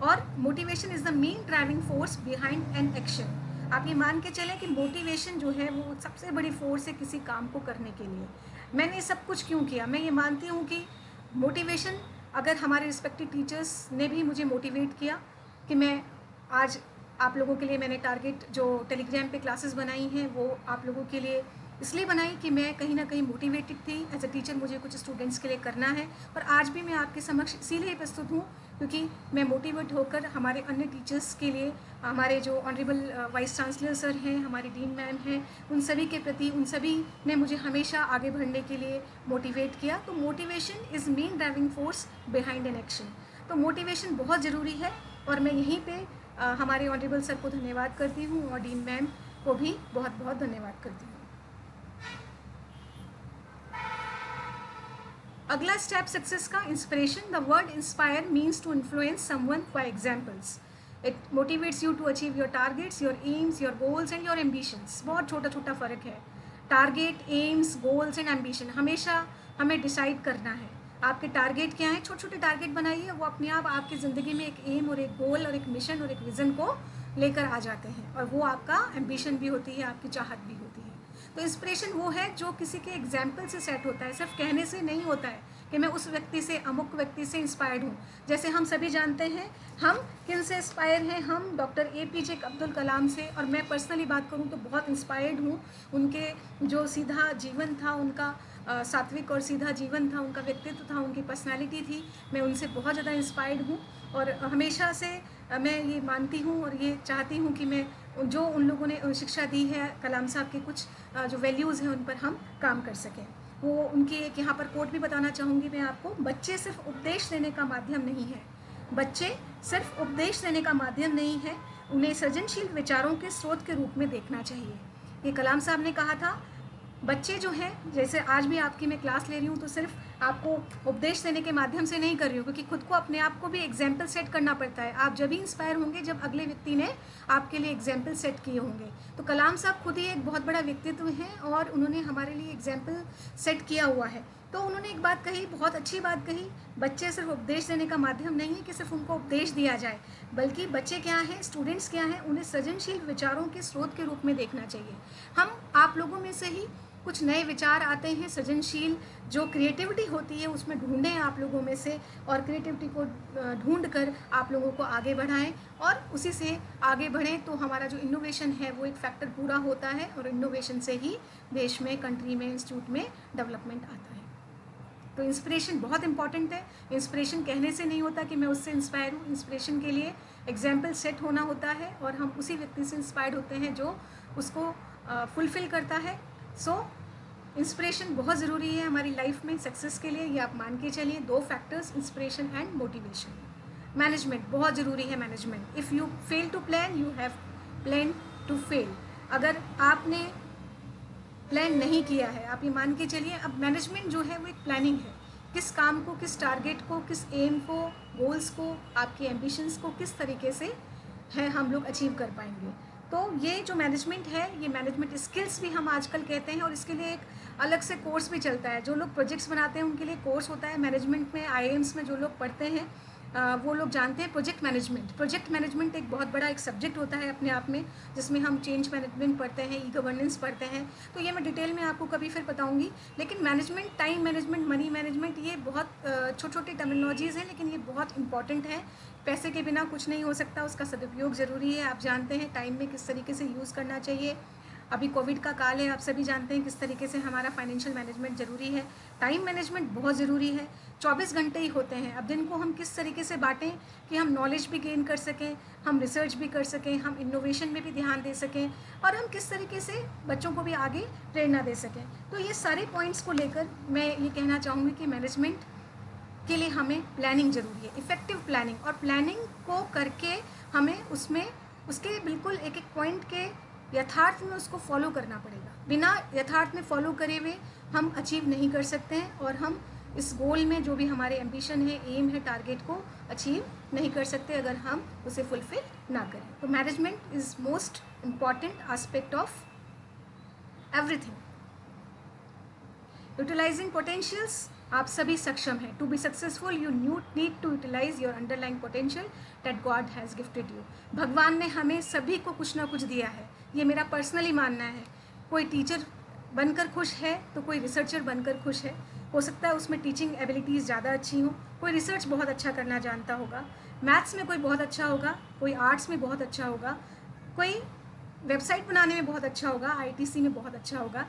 और motivation is the main driving force behind an action. आप ये मान के चलें कि मोटिवेशन जो है वो सबसे बड़ी फोर्स है किसी काम को करने के लिए। मैंने सब कुछ क्यों किया, मैं ये मानती हूँ कि मोटिवेशन, अगर हमारे रिस्पेक्टिव टीचर्स ने भी मुझे मोटिवेट किया कि मैं आज आप लोगों के लिए, मैंने टारगेट जो टेलीग्राम पे क्लासेस बनाई हैं वो आप लोगों के लिए इसलिए बनाई कि मैं कहीं ना कहीं मोटिवेटेड थी एज अ टीचर, मुझे कुछ स्टूडेंट्स के लिए करना है। और आज भी मैं आपके समक्ष इसीलिए प्रस्तुत हूँ क्योंकि मैं मोटिवेट होकर हमारे अन्य टीचर्स के लिए, हमारे जो ऑनरेबल वाइस चांसलर सर हैं, हमारी डीन मैम हैं, उन सभी के प्रति, उन सभी ने मुझे हमेशा आगे बढ़ने के लिए मोटिवेट किया। तो motivation is main driving force behind an action. तो मोटिवेशन बहुत ज़रूरी है, और मैं यहीं पे हमारे ऑनरेबल सर को धन्यवाद करती हूँ और डीन मैम को भी बहुत बहुत धन्यवाद करती हूँ। अगला स्टेप सक्सेस का, inspiration. The word inspire means to influence someone by examples. It motivates you to achieve your targets, your aims, your goals and your ambitions. बहुत छोटा छोटा फ़र्क है। Target, aims, goals and ambition हमेशा हमें decide करना है। आपके टारगेट क्या हैं, छोटे छोटे टारगेट बनाइए, वो अपने आप आपकी ज़िंदगी में एक एम और एक गोल और एक मिशन और एक विज़न को लेकर आ जाते हैं, और वो आपका एम्बिशन भी होती है, आपकी चाहत भी होती है। तो इंस्पिरेशन वो है जो किसी के एग्जाम्पल से सेट होता है, सिर्फ कहने से नहीं होता है कि मैं उस व्यक्ति से, अमुक व्यक्ति से इंस्पायर्ड हूँ। जैसे हम सभी जानते हैं हम किन से इंस्पायर हैं, हम डॉक्टर APJ अब्दुल कलाम से, और मैं पर्सनली बात करूँ तो बहुत इंस्पायर्ड हूँ। उनके जो सीधा जीवन था, उनका सात्विक और सीधा जीवन था, उनका व्यक्तित्व था, उनकी पर्सनालिटी थी, मैं उनसे बहुत ज़्यादा इंस्पायर्ड हूँ। और हमेशा से मैं ये मानती हूँ और ये चाहती हूँ कि मैं जो उन लोगों ने शिक्षा दी है, कलाम साहब के कुछ जो वैल्यूज़ हैं उन पर हम काम कर सकें। वो उनकी एक यहाँ पर कोट भी बताना चाहूँगी मैं आपको, बच्चे सिर्फ उपदेश देने का माध्यम नहीं है, बच्चे सिर्फ उपदेश देने का माध्यम नहीं है, उन्हें सृजनशील विचारों के स्रोत के रूप में देखना चाहिए। ये कलाम साहब ने कहा था। बच्चे जो हैं, जैसे आज भी आपकी मैं क्लास ले रही हूँ तो सिर्फ आपको उपदेश देने के माध्यम से नहीं कर रही हूँ, क्योंकि खुद को अपने आप को भी एग्जाम्पल सेट करना पड़ता है। आप जब भी इंस्पायर होंगे जब अगले व्यक्ति ने आपके लिए एग्जाम्पल सेट किए होंगे। तो कलाम साहब खुद ही एक बहुत बड़ा व्यक्तित्व हैं और उन्होंने हमारे लिए एग्जाम्पल सेट किया हुआ है। तो उन्होंने एक बात कही, बहुत अच्छी बात कही, बच्चे सिर्फ उपदेश देने का माध्यम नहीं है कि सिर्फ उनको उपदेश दिया जाए, बल्कि बच्चे क्या हैं, स्टूडेंट्स क्या हैं, उन्हें सृजनशील विचारों के स्रोत के रूप में देखना चाहिए। हम आप लोगों में से ही कुछ नए विचार आते हैं, सृजनशील जो क्रिएटिविटी होती है उसमें ढूंढें आप लोगों में से, और क्रिएटिविटी को ढूंढ कर आप लोगों को आगे बढ़ाएं और उसी से आगे बढ़ें। तो हमारा जो इनोवेशन है वो एक फैक्टर पूरा होता है, और इनोवेशन से ही देश में, कंट्री में, इंस्टीट्यूट में डेवलपमेंट आता है। तो इंस्पिरेशन बहुत इंपॉर्टेंट है। इंस्पिरेशन कहने से नहीं होता कि मैं उससे इंस्पायर हूँ, इंस्पिरेशन के लिए एग्जाम्पल सेट होना होता है, और हम उसी व्यक्ति से इंस्पायर्ड होते हैं जो उसको फुलफ़िल करता है। सो इंस्पिरेशन बहुत ज़रूरी है हमारी लाइफ में सक्सेस के लिए, ये आप मान के चलिए। 2 factors, inspiration and motivation. Management बहुत ज़रूरी है। Management, if you fail to plan you have plan to fail. अगर आपने प्लान नहीं किया है, आप ये मान के चलिए, अब मैनेजमेंट जो है वो एक प्लानिंग है, किस काम को, किस टारगेट को, किस एम को, गोल्स को, आपके एम्बिशंस को किस तरीके से है हम लोग अचीव कर पाएंगे। तो ये जो मैनेजमेंट है, ये मैनेजमेंट स्किल्स भी हम आजकल कहते हैं, और इसके लिए एक अलग से कोर्स भी चलता है। जो लोग प्रोजेक्ट्स बनाते हैं उनके लिए कोर्स होता है मैनेजमेंट में। IIMs में जो लोग पढ़ते हैं वो लोग जानते हैं प्रोजेक्ट मैनेजमेंट। प्रोजेक्ट मैनेजमेंट एक बहुत बड़ा एक सब्जेक्ट होता है अपने आप में, जिसमें हम चेंज मैनेजमेंट पढ़ते हैं, ई-गवर्नेंस पढ़ते हैं। तो ये मैं डिटेल में आपको कभी फिर बताऊंगी। लेकिन management, time management, money management, ये बहुत छोटे छोटे टर्मिनोलॉजीज़ हैं, लेकिन ये बहुत इंपॉर्टेंट है। पैसे के बिना कुछ नहीं हो सकता, उसका सदुपयोग ज़रूरी है। आप जानते हैं टाइम में किस तरीके से यूज़ करना चाहिए। अभी कोविड का काल है, आप सभी जानते हैं किस तरीके से हमारा फाइनेंशियल मैनेजमेंट ज़रूरी है। टाइम मैनेजमेंट बहुत ज़रूरी है। 24 घंटे ही होते हैं, अब दिन को हम किस तरीके से बांटें कि हम नॉलेज भी गेन कर सकें, हम रिसर्च भी कर सकें, हम इनोवेशन में भी ध्यान दे सकें, और हम किस तरीके से बच्चों को भी आगे प्रेरणा दे सकें। तो ये सारे पॉइंट्स को लेकर मैं ये कहना चाहूँगी कि मैनेजमेंट के लिए हमें प्लानिंग ज़रूरी है, इफ़ेक्टिव प्लानिंग। और प्लानिंग को करके हमें उसमें उसके बिल्कुल एक एक पॉइंट के यथार्थ में उसको फॉलो करना पड़ेगा। बिना यथार्थ में फॉलो करे हुए हम अचीव नहीं कर सकते हैं, और हम इस गोल में जो भी हमारे एम्बिशन है, एम है, टारगेट को अचीव नहीं कर सकते अगर हम उसे फुलफिल ना करें। तो management is most important aspect of everything. Utilising potentials, आप सभी सक्षम हैं। To be successful you need to utilise your underlying potential that God has gifted you. भगवान ने हमें सभी को कुछ ना कुछ दिया है, ये मेरा पर्सनली मानना है। कोई टीचर बनकर खुश है तो कोई रिसर्चर बनकर खुश है। हो सकता है उसमें टीचिंग एबिलिटीज़ ज़्यादा अच्छी हो, कोई रिसर्च बहुत अच्छा करना जानता होगा, मैथ्स में कोई बहुत अच्छा होगा, कोई आर्ट्स में बहुत अच्छा होगा, कोई वेबसाइट बनाने में बहुत अच्छा होगा, ITC में बहुत अच्छा होगा।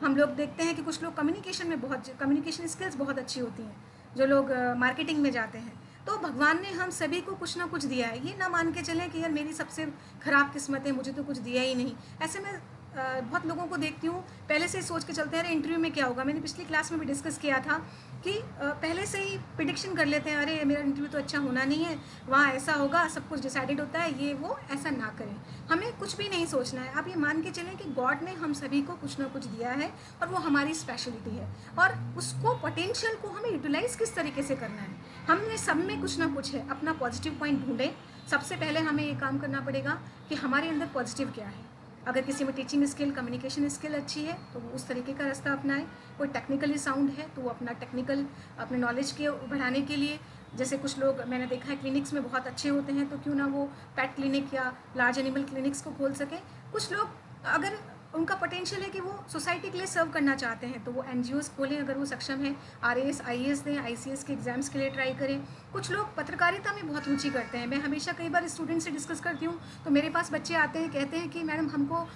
हम लोग देखते हैं कि कुछ लोग कम्युनिकेशन में कम्युनिकेशन स्किल्स बहुत अच्छी होती हैं, जो लोग मार्केटिंग में जाते हैं। तो भगवान ने हम सभी को कुछ ना कुछ दिया है। ये ना मान के चलें कि यार मेरी सबसे ख़राब किस्मत है, मुझे तो कुछ दिया ही नहीं। ऐसे में बहुत लोगों को देखती हूँ पहले से ही सोच के चलते हैं अरे इंटरव्यू में क्या होगा। मैंने पिछली क्लास में भी डिस्कस किया था कि पहले से ही प्रिडिक्शन कर लेते हैं, अरे मेरा इंटरव्यू तो अच्छा होना नहीं है, वहाँ ऐसा होगा, सब कुछ डिसाइडेड होता है, ये वो। ऐसा ना करें, हमें कुछ भी नहीं सोचना है। आप ये मान के चलें कि गॉड ने हम सभी को कुछ ना कुछ दिया है, और वो हमारी स्पेशलिटी है, और उसको पोटेंशियल को हमें यूटिलाइज किस तरीके से करना है। हमने सब में कुछ ना कुछ है, अपना पॉजिटिव पॉइंट ढूंढें। सबसे पहले हमें ये काम करना पड़ेगा कि हमारे अंदर पॉजिटिव क्या है। अगर किसी में टीचिंग स्किल, कम्युनिकेशन स्किल अच्छी है तो वो उस तरीके का रास्ता अपनाए। कोई टेक्निकली साउंड है तो वो अपना टेक्निकल अपने नॉलेज के बढ़ाने के लिए, जैसे कुछ लोग मैंने देखा है क्लिनिक्स में बहुत अच्छे होते हैं, तो क्यों ना वो पेट क्लिनिक या लार्ज एनिमल क्लिनिक्स को खोल सकें। कुछ लोग अगर उनका पोटेंशियल है कि वो सोसाइटी के लिए सर्व करना चाहते हैं तो वो NGOs खोलें, अगर वो सक्षम है। RAS IAS दें, ICS के एग्ज़ाम्स के लिए ट्राई करें। कुछ लोग पत्रकारिता में बहुत रुचि करते हैं। मैं हमेशा कई बार स्टूडेंट से डिस्कस करती हूँ तो मेरे पास बच्चे आते हैं, कहते हैं कि मैडम हमको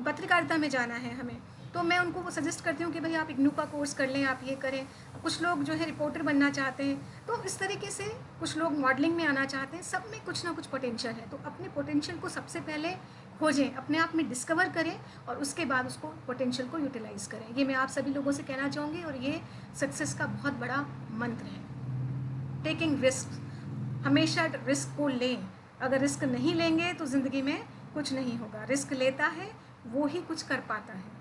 पत्रकारिता में जाना है हमें, तो मैं उनको वो सजेस्ट करती हूँ कि भाई आप इग्नू का कोर्स कर लें, आप ये करें। कुछ लोग जो है रिपोर्टर बनना चाहते हैं, तो इस तरीके से कुछ लोग मॉडलिंग में आना चाहते हैं। सब में कुछ ना कुछ पोटेंशियल है, तो अपने पोटेंशियल को सबसे पहले खोजें, अपने आप में डिस्कवर करें और उसके बाद उसको पोटेंशियल को यूटिलाइज़ करें। ये मैं आप सभी लोगों से कहना चाहूँगी और ये सक्सेस का बहुत बड़ा मंत्र है। टेकिंग रिस्क, हमेशा रिस्क को लें। अगर रिस्क नहीं लेंगे तो ज़िंदगी में कुछ नहीं होगा। रिस्क लेता है वो ही कुछ कर पाता है।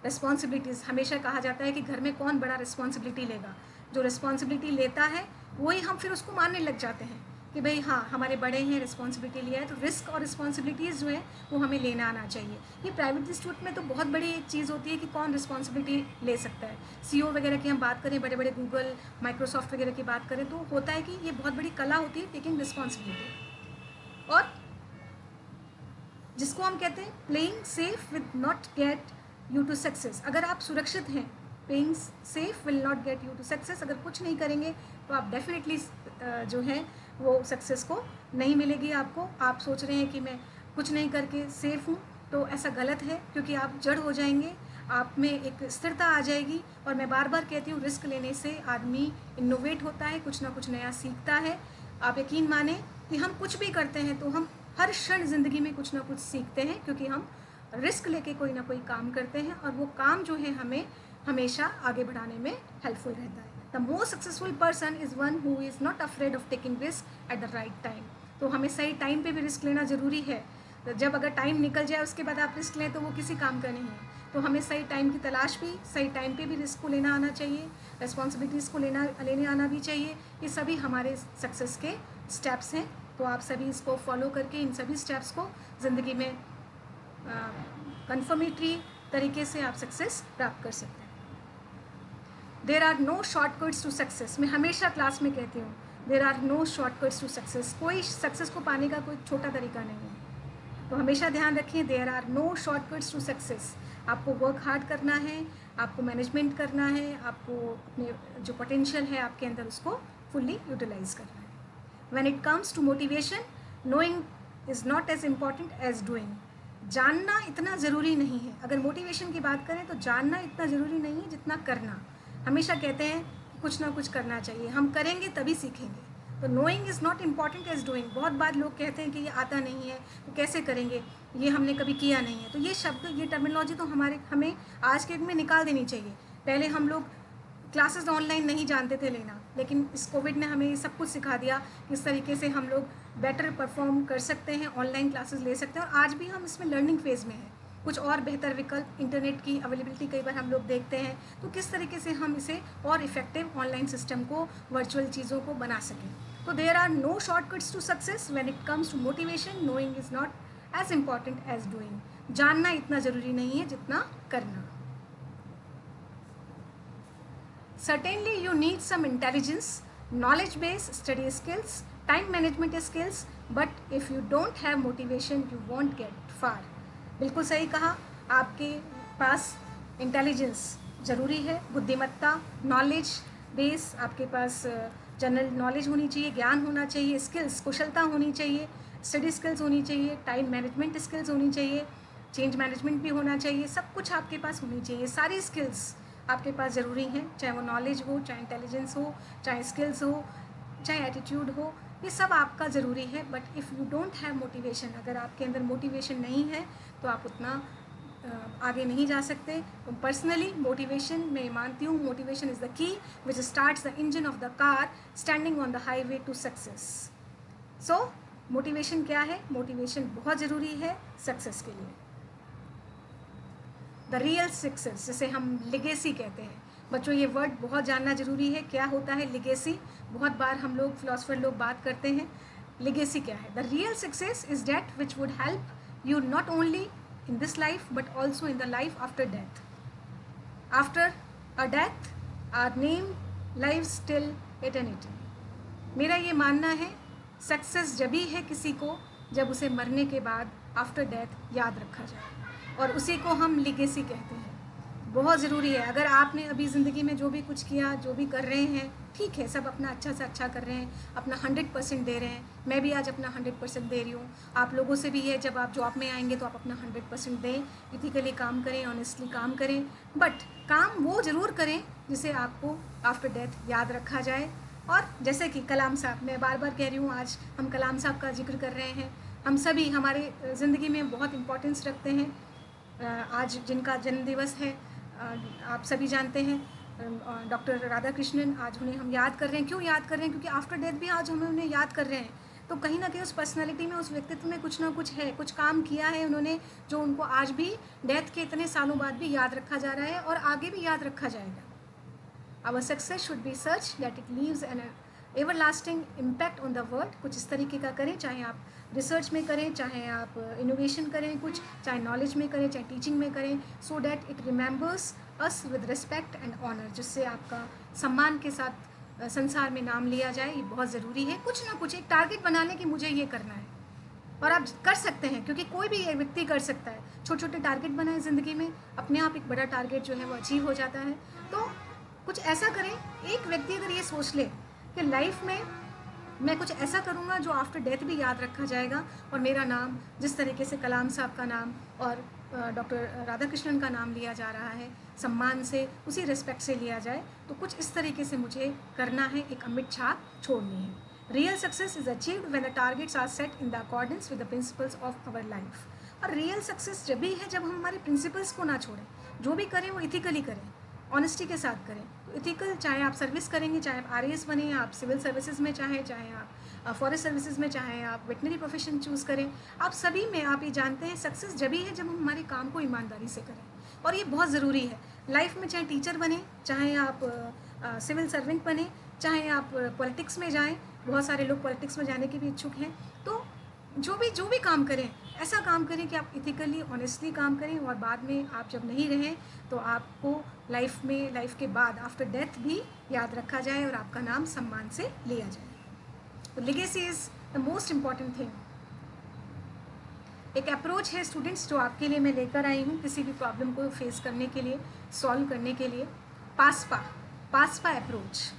रिस्पॉन्सिबिलिटीज़, हमेशा कहा जाता है कि घर में कौन बड़ा रिस्पॉन्सिबिलिटी लेगा। जो रिस्पॉन्सिबिलिटी लेता है वही हम फिर उसको मानने लग जाते हैं कि भाई हाँ हमारे बड़े हैं, रिस्पॉन्सिबिलिटी लिया है। तो रिस्क और रिस्पॉन्सिबिलिटीज़ जो है वो हमें लेना आना चाहिए। ये प्राइवेट इंस्टीट्यूट में तो बहुत बड़ी एक चीज़ होती है कि कौन रिस्पॉन्सिबिलिटी ले सकता है। CEO वगैरह की हम बात करें, बड़े बड़े गूगल, माइक्रोसॉफ्ट वगैरह की बात करें, तो होता है कि ये बहुत बड़ी कला होती है टेकिंग रिस्पॉन्सिबिलिटी। और जिसको हम कहते हैं playing safe with not get you to success. अगर आप सुरक्षित हैं, playing safe will not get you to success. अगर कुछ नहीं करेंगे तो आप डेफिनेटली जो है वो सक्सेस को नहीं मिलेगी आपको। आप सोच रहे हैं कि मैं कुछ नहीं करके सेफ हूँ, तो ऐसा गलत है, क्योंकि आप जड़ हो जाएंगे, आप में एक स्थिरता आ जाएगी। और मैं बार बार कहती हूँ रिस्क लेने से आदमी इनोवेट होता है, कुछ ना कुछ नया सीखता है। आप यकीन माने कि हम कुछ भी करते हैं तो हम हर क्षण ज़िंदगी में कुछ ना कुछ सीखते हैं, क्योंकि हम रिस्क लेके कोई ना कोई काम करते हैं और वो काम जो है हमें हमेशा आगे बढ़ाने में हेल्पफुल रहता है। The most successful person is one who is not afraid of taking risk at the right time. तो हमें सही टाइम पे भी रिस्क लेना ज़रूरी है। जब अगर टाइम निकल जाए उसके बाद आप रिस्क लें तो वो किसी काम का नहीं है। तो हमें सही टाइम की तलाश भी, सही टाइम पे भी रिस्क को लेना आना चाहिए, रिस्पॉन्सिबिलिटीज़ को लेने आना भी चाहिए। ये सभी हमारे सक्सेस के स्टेप्स हैं। तो आप सभी इसको फॉलो करके इन सभी स्टेप्स को ज़िंदगी में कन्फर्मेटरी तरीके से आप सक्सेस प्राप्त कर सकते हैं। There are no shortcuts to success. मैं हमेशा क्लास में कहती हूँ there are no shortcuts to success. कोई सक्सेस को पाने का कोई छोटा तरीका नहीं है। तो हमेशा ध्यान रखें, there are no shortcuts to success. आपको वर्क हार्ड करना है, आपको मैनेजमेंट करना है, आपको अपने जो पोटेंशियल है आपके अंदर उसको फुल्ली यूटिलाइज करना है। When it comes to motivation, knowing is not as important as doing. जानना इतना ज़रूरी नहीं है। अगर मोटिवेशन की बात करें तो जानना इतना ज़रूरी नहीं है जितना करना। हमेशा कहते हैं कि कुछ ना कुछ करना चाहिए, हम करेंगे तभी सीखेंगे। तो knowing is not important as doing. बहुत बार लोग कहते हैं कि ये आता नहीं है तो कैसे करेंगे, ये हमने कभी किया नहीं है। तो ये शब्द, ये टर्मिनोलॉजी तो हमें आज के युग में निकाल देनी चाहिए। पहले हम लोग क्लासेस ऑनलाइन नहीं जानते थे लेना, लेकिन इस कोविड ने हमें सब कुछ सिखा दिया किस तरीके से हम लोग बेटर परफॉर्म कर सकते हैं, ऑनलाइन क्लासेस ले सकते हैं। और आज भी हम इसमें लर्निंग फेज़ में हैं। कुछ और बेहतर विकल्प, इंटरनेट की अवेलेबिलिटी कई बार हम लोग देखते हैं, तो किस तरीके से हम इसे और इफेक्टिव ऑनलाइन सिस्टम को, वर्चुअल चीज़ों को बना सकें। तो there are no shortcuts to success when it comes to motivation. Knowing is not as important as doing. जानना इतना ज़रूरी नहीं है जितना करना। Certainly you need some intelligence, knowledge base, study skills, time management skills, but if you don't have motivation you won't get far. बिल्कुल सही कहा। आपके पास इंटेलिजेंस ज़रूरी है, बुद्धिमत्ता, नॉलेज बेस, आपके पास जनरल नॉलेज होनी चाहिए, ज्ञान होना चाहिए, स्किल्स, कुशलता होनी चाहिए, स्टडी स्किल्स होनी चाहिए, टाइम मैनेजमेंट स्किल्स होनी चाहिए, चेंज मैनेजमेंट भी होना चाहिए। सब कुछ आपके पास होनी चाहिए। सारी स्किल्स आपके पास ज़रूरी हैं, चाहे वो नॉलेज हो, चाहे इंटेलिजेंस हो, चाहे स्किल्स हो, चाहे एटीट्यूड हो, ये सब आपका ज़रूरी है। But if you don't have motivation, अगर आपके अंदर मोटिवेशन नहीं है तो आप उतना आगे नहीं जा सकते। पर्सनली मोटिवेशन मैं मानती हूँ, motivation is the key which starts the engine of the car standing on the highway to success. So motivation क्या है? मोटिवेशन बहुत ज़रूरी है सक्सेस के लिए। द रियल सक्सेस, जिसे हम लिगेसी कहते हैं। बच्चों ये वर्ड बहुत जानना ज़रूरी है। क्या होता है लिगेसी? बहुत बार हम लोग फिलोसफर लोग बात करते हैं। लिगेसी क्या है? The real success is that which would help you not only in this life but also in the life after death. After a death, our name lives till eternity. मेरा ये मानना है सक्सेस जब ही है किसी को जब उसे मरने के बाद आफ्टर डेथ याद रखा जाए, और उसी को हम लिगेसी कहते हैं। बहुत ज़रूरी है। अगर आपने अभी ज़िंदगी में जो भी कुछ किया, जो भी कर रहे हैं, ठीक है, सब अपना अच्छा से अच्छा कर रहे हैं, अपना 100% दे रहे हैं। मैं भी आज अपना 100% दे रही हूँ। आप लोगों से भी है, जब आप जॉब में आएंगे तो आप अपना 100% दें, इथिकली काम करें, ऑनेस्टली काम करें, बट काम वो ज़रूर करें जिसे आपको आफ्टर डेथ याद रखा जाए। और जैसे कि कलाम साहब, मैं बार बार कह रही हूँ, आज हम कलाम साहब का जिक्र कर रहे हैं। हम सभी हमारे ज़िंदगी में बहुत इम्पोर्टेंस रखते हैं। आज जिनका जन्मदिवस है, आप सभी जानते हैं, डॉक्टर राधा कृष्णन, आज उन्हें हम याद कर रहे हैं। क्यों याद कर रहे हैं? क्योंकि आफ्टर डेथ भी आज हमें उन्हें याद कर रहे हैं। तो कहीं ना कहीं उस पर्सनालिटी में, उस व्यक्तित्व में कुछ ना कुछ है, कुछ काम किया है उन्होंने जो उनको आज भी डेथ के इतने सालों बाद भी याद रखा जा रहा है और आगे भी याद रखा जाएगा। Our success should be such that it leaves an everlasting impact on the world। कुछ इस तरीके का करें, चाहे आप रिसर्च में करें, चाहे आप इनोवेशन करें, कुछ चाहे नॉलेज में करें, चाहे टीचिंग में करें, so that it remembers us with respect and honour, जिससे आपका सम्मान के साथ संसार में नाम लिया जाए। ये बहुत ज़रूरी है। कुछ ना कुछ एक टारगेट बना लें कि मुझे ये करना है, और आप कर सकते हैं, क्योंकि कोई भी व्यक्ति कर सकता है। छोटे छोटे टारगेट बनाएं ज़िंदगी में, अपने आप एक बड़ा टारगेट जो है वो अचीव हो जाता है। तो कुछ ऐसा करें। एक व्यक्ति अगर ये सोच ले कि लाइफ में मैं कुछ ऐसा करूँगा जो आफ्टर डेथ भी याद रखा जाएगा, और मेरा नाम जिस तरीके से कलाम साहब का नाम और डॉक्टर राधा कृष्णन का नाम लिया जा रहा है, सम्मान से, उसी रिस्पेक्ट से लिया जाए, तो कुछ इस तरीके से मुझे करना है, एक अमिट छाप छोड़नी है। Real success is achieved when the targets are set in the accordance with the principles of our life. और रियल सक्सेस जब भी है जब हम हमारे प्रिंसिपल्स को ना छोड़ें, जो भी करें वो इथिकली करें, ऑनेस्टी के साथ करें। तो इथिकल, चाहे आप सर्विस करेंगे, चाहे आप RAS बने, आप सिविल सर्विसेज में चाहे आप फॉरेस्ट सर्विसेज में, चाहे आप वेटनरी प्रोफेशन चूज़ करें, आप सभी में आप ये जानते हैं सक्सेस जब ही है जब हम हमारे काम को ईमानदारी से करें। और ये बहुत ज़रूरी है लाइफ में, चाहे टीचर बने, चाहे आप सिविल सर्वेंट बने, चाहे आप पॉलिटिक्स में जाएँ। बहुत सारे लोग पॉलिटिक्स में जाने के भी इच्छुक हैं। तो जो भी काम करें, ऐसा काम करें कि आप इथिकली, ऑनेस्टली काम करें, और बाद में आप जब नहीं रहें तो आपको लाइफ में, लाइफ के बाद आफ्टर डेथ भी याद रखा जाए और आपका नाम सम्मान से लिया जाए। तो legacy is the most important thing. एक अप्रोच है स्टूडेंट्स जो आपके लिए मैं लेकर आई हूँ किसी भी प्रॉब्लम को फेस करने के लिए, सॉल्व करने के लिए। पासपा अप्रोच।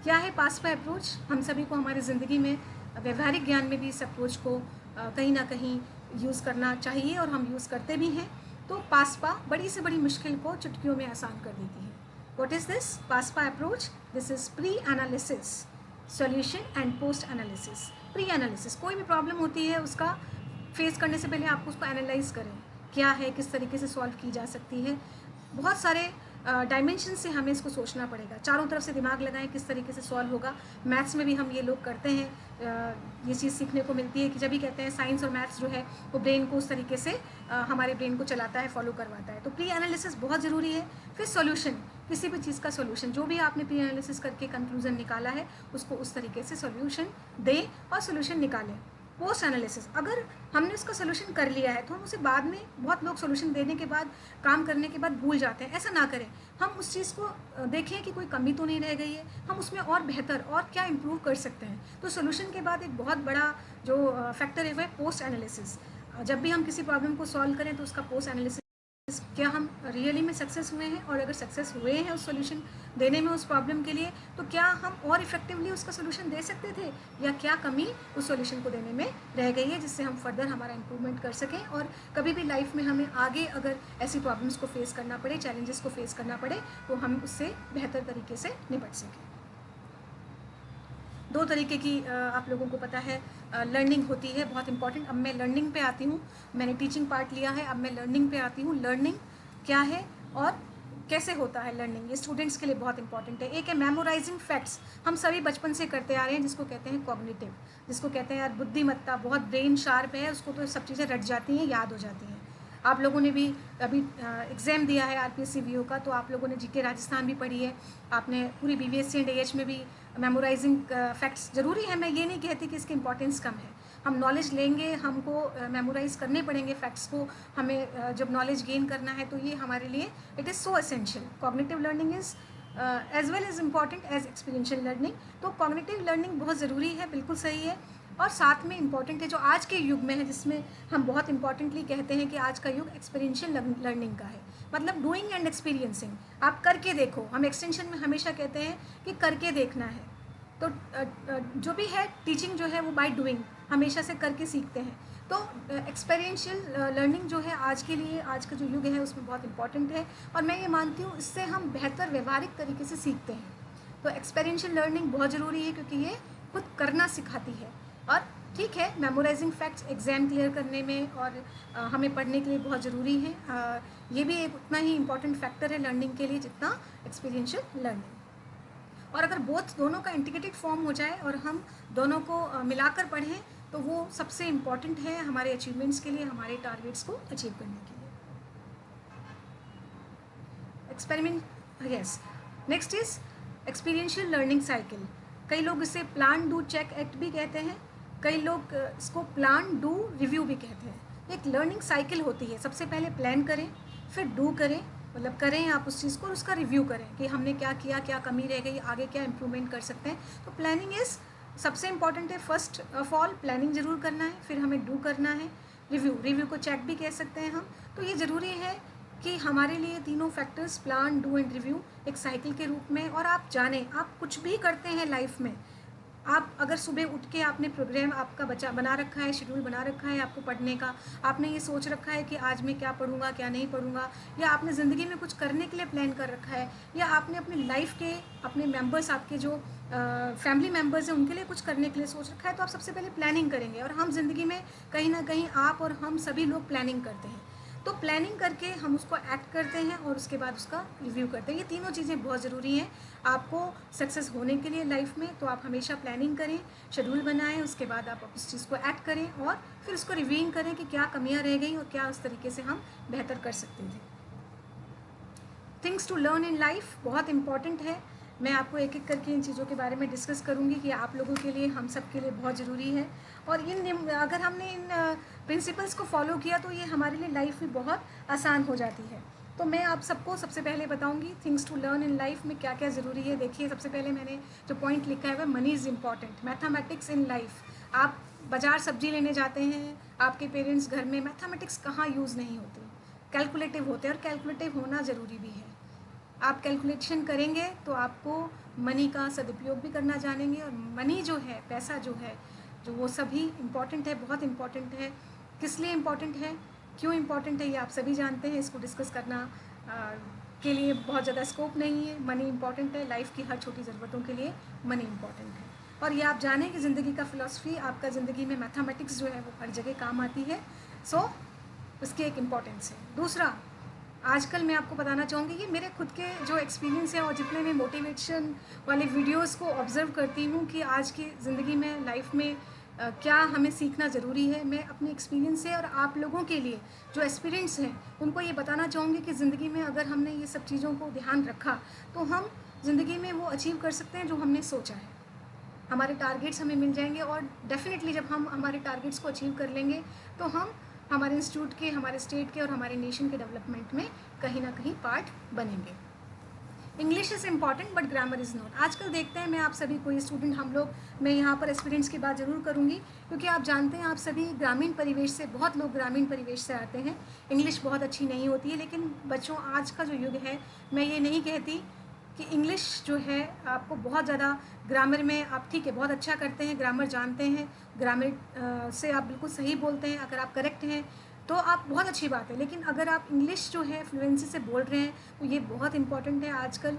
क्या है पासपा अप्रोच? हम सभी को हमारी ज़िंदगी में, व्यवहारिक ज्ञान में भी इस अप्रोच को कहीं ना कहीं यूज़ करना चाहिए, और हम यूज़ करते भी हैं। तो पासपा बड़ी से बड़ी मुश्किल को चुटकियों में आसान कर देती है। What is this paspa approach? This is pre analysis, solution and post analysis. Pre analysis, कोई भी प्रॉब्लम होती है उसका फेस करने से पहले आपको उसको एनालाइज करें, क्या है, किस तरीके से सॉल्व की जा सकती है। बहुत सारे डायमेंशन से हमें इसको सोचना पड़ेगा, चारों तरफ से दिमाग लगाएं किस तरीके से सॉल्व होगा। मैथ्स में भी हम ये लोग करते हैं, ये चीज़ सीखने को मिलती है कि जब भी कहते हैं साइंस और मैथ्स जो है वो ब्रेन को उस तरीके से हमारे ब्रेन को चलाता है, फॉलो करवाता है। तो प्री एनालिसिस बहुत ज़रूरी है। फिर सॉल्यूशन, किसी भी चीज़ का सॉल्यूशन, जो भी आपने प्री एनालिसिस करके कंक्लूजन निकाला है उसको उस तरीके से सॉल्यूशन दें और सॉल्यूशन निकालें। पोस्ट एनालिसिस, अगर हमने उसका सोल्यूशन कर लिया है तो हम उसे बाद में, बहुत लोग सोल्यूशन देने के बाद, काम करने के बाद भूल जाते हैं। ऐसा ना करें, हम उस चीज़ को देखें कि कोई कमी तो नहीं रह गई है, हम उसमें और बेहतर और क्या इम्प्रूव कर सकते हैं। तो सोल्यूशन के बाद एक बहुत बड़ा जो फैक्टर है वो है पोस्ट एनालिसिस। जब भी हम किसी प्रॉब्लम को सॉल्व करें तो उसका पोस्ट एनालिसिस, क्या हम रियली में सक्सेस हुए हैं, और अगर सक्सेस हुए हैं उस सोल्यूशन देने में उस प्रॉब्लम के लिए, तो क्या हम और इफेक्टिवली उसका सोल्यूशन दे सकते थे, या क्या कमी उस सोल्यूशन को देने में रह गई है, जिससे हम फर्दर हमारा इम्प्रूवमेंट कर सकें, और कभी भी लाइफ में हमें आगे अगर ऐसी प्रॉब्लम्स को फेस करना पड़े, चैलेंजेस को फेस करना पड़े, तो हम उससे बेहतर तरीके से निपट सकें। दो तरीके की आप लोगों को पता है लर्निंग होती है, बहुत इंपॉर्टेंट। अब मैं लर्निंग पे आती हूँ, मैंने टीचिंग पार्ट लिया है, अब मैं लर्निंग पे आती हूँ। लर्निंग क्या है और कैसे होता है लर्निंग, ये स्टूडेंट्स के लिए बहुत इंपॉर्टेंट है। एक है मेमोराइजिंग फैक्ट्स, हम सभी बचपन से करते आ रहे हैं, जिसको कहते हैं कॉग्निटिव, जिसको कहते हैं यार बुद्धिमत्ता, बहुत ब्रेन शार्प है, उसको तो सब चीज़ें रट जाती हैं, याद हो जाती हैं। आप लोगों ने भी अभी एग्ज़ाम दिया है RPSC VO का, तो आप लोगों ने GK राजस्थान भी पढ़ी है, आपने पूरी BVSC एंड AH में भी मेमोराइजिंग फैक्ट्स ज़रूरी है। मैं ये नहीं कहती कि इसकी इंपॉर्टेंस कम है, हम नॉलेज लेंगे, हमको मेमोराइज़ करने पड़ेंगे फैक्ट्स को, हमें जब नॉलेज गेन करना है, तो ये हमारे लिए it is so essential. Cognitive learning is as well as important as experiential learning. तो कॉग्निटिव लर्निंग बहुत ज़रूरी है, बिल्कुल सही है, और साथ में इम्पॉर्टेंट है जो आज के युग में है, जिसमें हम बहुत इंपॉर्टेंटली कहते हैं कि आज का युग एक्सपीरियंशियल लर्निंग का है, मतलब डूइंग एंड एक्सपीरियंसिंग। आप करके देखो, हम एक्सटेंशन में हमेशा कहते हैं कि करके देखना है। तो जो भी है टीचिंग जो है वो बाय डूइंग, हमेशा से करके सीखते हैं। तो एक्सपीरियंशियल लर्निंग जो है आज के लिए, आज का जो युग है उसमें बहुत इंपॉर्टेंट है, और मैं ये मानती हूँ इससे हम बेहतर व्यवहारिक तरीके से सीखते हैं। तो एक्सपीरियंशियल लर्निंग बहुत ज़रूरी है, क्योंकि ये खुद करना सिखाती है। और ठीक है, मेमोराइजिंग फैक्ट्स एग्ज़ाम क्लियर करने में और हमें पढ़ने के लिए बहुत ज़रूरी है। ये भी एक उतना ही इम्पॉर्टेंट फैक्टर है लर्निंग के लिए जितना एक्सपीरियंशियल लर्निंग। और अगर बोथ दोनों का इंटीग्रेटेड फॉर्म हो जाए और हम दोनों को मिलाकर पढ़ें, तो वो सबसे इम्पॉर्टेंट है हमारे अचीवमेंट्स के लिए, हमारे टारगेट्स को अचीव करने के लिए। Experiment, yes, next is experiential learning cycle. कई लोग इसे प्लान डू चेक एक्ट भी कहते हैं, कई लोग इसको प्लान डू रिव्यू भी कहते हैं। एक लर्निंग साइकिल होती है, सबसे पहले प्लान करें, फिर डू करें, मतलब करें आप उस चीज़ को और उसका रिव्यू करें कि हमने क्या किया, क्या कमी रह गई, आगे क्या इम्प्रूवमेंट कर सकते हैं। तो प्लानिंग इज़ सबसे इम्पॉर्टेंट है। फर्स्ट ऑफ ऑल प्लानिंग ज़रूर करना है, फिर हमें डू करना है, रिव्यू को चेक भी कह सकते हैं हम। तो ये ज़रूरी है कि हमारे लिए तीनों factors, plan, do and review, एक साइकिल के रूप में। और आप जानें, आप कुछ भी करते हैं लाइफ में, आप अगर सुबह उठ के आपने प्रोग्राम आपका बना रखा है, शेड्यूल बना रखा है आपको पढ़ने का, आपने ये सोच रखा है कि आज मैं क्या पढ़ूंगा, क्या नहीं पढ़ूंगा, या आपने ज़िंदगी में कुछ करने के लिए प्लान कर रखा है, या आपने अपनी लाइफ के अपने मेंबर्स, आपके जो फैमिली मेंबर्स हैं उनके लिए कुछ करने के लिए सोच रखा है, तो आप सबसे पहले प्लानिंग करेंगे। और हम ज़िंदगी में कहीं ना कहीं आप और हम सभी लोग प्लानिंग करते हैं। तो प्लानिंग करके हम उसको एक्ट करते हैं और उसके बाद उसका रिव्यू करते हैं। ये तीनों चीज़ें बहुत ज़रूरी हैं आपको सक्सेस होने के लिए लाइफ में। तो आप हमेशा प्लानिंग करें, शेड्यूल बनाएं, उसके बाद आप उस चीज़ को एक्ट करें और फिर उसको रिव्यूइंग करें कि क्या कमियां रह गई और क्या उस तरीके से हम बेहतर कर सकते थे। Things to learn in life बहुत इंपॉर्टेंट है। मैं आपको एक एक करके इन चीज़ों के बारे में डिस्कस करूँगी कि आप लोगों के लिए, हम सब के लिए बहुत ज़रूरी है। और अगर हमने इन प्रिंसिपल्स को फॉलो किया तो ये हमारे लिए लाइफ भी बहुत आसान हो जाती है। तो मैं आप सबको सबसे पहले बताऊंगी things to learn in life में क्या क्या ज़रूरी है। देखिए, सबसे पहले मैंने जो पॉइंट लिखा है वह money is important, mathematics in life. आप बाज़ार सब्जी लेने जाते हैं, आपके पेरेंट्स घर में, मैथमेटिक्स कहाँ यूज़ नहीं होती, कैलकुलेटिव होते हैं, और कैलकुलेटिव होना ज़रूरी भी है। आप कैलकुलेशन करेंगे तो आपको मनी का सदुपयोग भी करना जानेंगे। और मनी जो है, पैसा जो है, जो वो सभी इम्पॉर्टेंट है, बहुत इम्पॉर्टेंट है। किस लिए इम्पॉर्टेंट है, क्यों इम्पॉर्टेंट है, ये आप सभी जानते हैं। इसको डिस्कस करना के लिए बहुत ज़्यादा स्कोप नहीं है। मनी इम्पॉर्टेंट है, लाइफ की हर छोटी ज़रूरतों के लिए मनी इम्पॉर्टेंट है। और ये आप जानें कि ज़िंदगी का फ़िलासफ़ी, आपका ज़िंदगी में मैथमेटिक्स जो है वो हर जगह काम आती है। सो उसकी एक इम्पॉर्टेंस है। दूसरा, आजकल मैं आपको बताना चाहूँगी, ये मेरे खुद के जो एक्सपीरियंस है और जितने मैं मोटिवेशन वाले वीडियोस को ऑब्ज़र्व करती हूँ कि आज की ज़िंदगी में, लाइफ में क्या हमें सीखना ज़रूरी है, मैं अपने एक्सपीरियंस से और आप लोगों के लिए जो एक्सपीरियंस हैं उनको ये बताना चाहूँगी कि ज़िंदगी में अगर हमने ये सब चीज़ों को ध्यान रखा तो हम ज़िंदगी में वो अचीव कर सकते हैं जो हमने सोचा है। हमारे टारगेट्स हमें मिल जाएंगे, और डेफिनेटली जब हम हमारे टारगेट्स को अचीव कर लेंगे तो हम हमारे इंस्टीट्यूट के, हमारे स्टेट के और हमारे नेशन के डेवलपमेंट में कहीं ना कहीं पार्ट बनेंगे। English is important but grammar is not. आजकल देखते हैं, मैं आप सभी को, ये स्टूडेंट हम लोग, मैं यहाँ पर एक्सपीरियंस की बात ज़रूर करूँगी, क्योंकि आप जानते हैं, आप सभी ग्रामीण परिवेश से, बहुत लोग ग्रामीण परिवेश से आते हैं। इंग्लिश बहुत अच्छी नहीं होती है, लेकिन बच्चों, आज का जो युग है, मैं ये नहीं कहती कि इंग्लिश जो है आपको बहुत ज़्यादा ग्रामर में, आप ठीक है बहुत अच्छा करते हैं, ग्रामर जानते हैं, ग्रामर से आप बिल्कुल सही बोलते हैं, अगर आप करेक्ट हैं तो आप बहुत अच्छी बात है। लेकिन अगर आप इंग्लिश जो है फ्लुएंसी से बोल रहे हैं तो ये बहुत इंपॉर्टेंट है आजकल।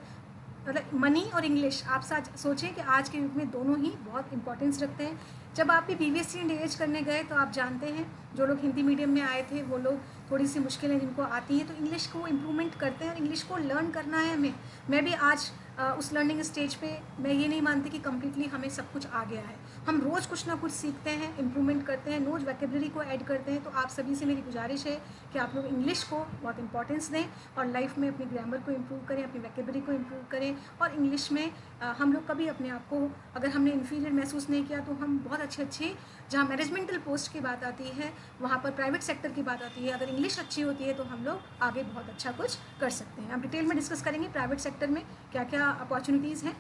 मतलब मनी और इंग्लिश, आप सोचें कि आज के युग में दोनों ही बहुत इंपॉर्टेंस रखते हैं। जब आप भी BBSC एंड AH करने गए तो आप जानते हैं, जो लोग हिंदी मीडियम में आए थे वो लोग, थोड़ी सी मुश्किलें जिनको आती हैं तो इंग्लिश को इम्प्रूवमेंट करते हैं और इंग्लिश को लर्न करना है हमें। मैं भी आज उस लर्निंग स्टेज पे, मैं ये नहीं मानती कि कम्प्लीटली हमें सब कुछ आ गया है। हम रोज़ कुछ ना कुछ सीखते हैं, इम्प्रूवमेंट करते हैं, रोज़ वोकैबुलरी को ऐड करते हैं। तो आप सभी से मेरी गुजारिश है कि आप लोग इंग्लिश को बहुत इंपॉर्टेंस दें और लाइफ में अपनी ग्रामर को इम्प्रूव करें, अपनी वोकैबुलरी को इम्प्रूव करें। और इंग्लिश में हम लोग कभी अपने आप को, अगर हमने इन्फीरियर महसूस नहीं किया तो हम बहुत अच्छे जहाँ मैनेजमेंटल पोस्ट की बात आती है, वहाँ पर प्राइवेट सेक्टर की बात आती है, अगर इंग्लिश अच्छी होती है तो हम लोग आगे बहुत अच्छा कुछ कर सकते हैं। हम डिटेल में डिस्कस करेंगे प्राइवेट सेक्टर में क्या क्या अपॉर्चुनिटीज़ हैं।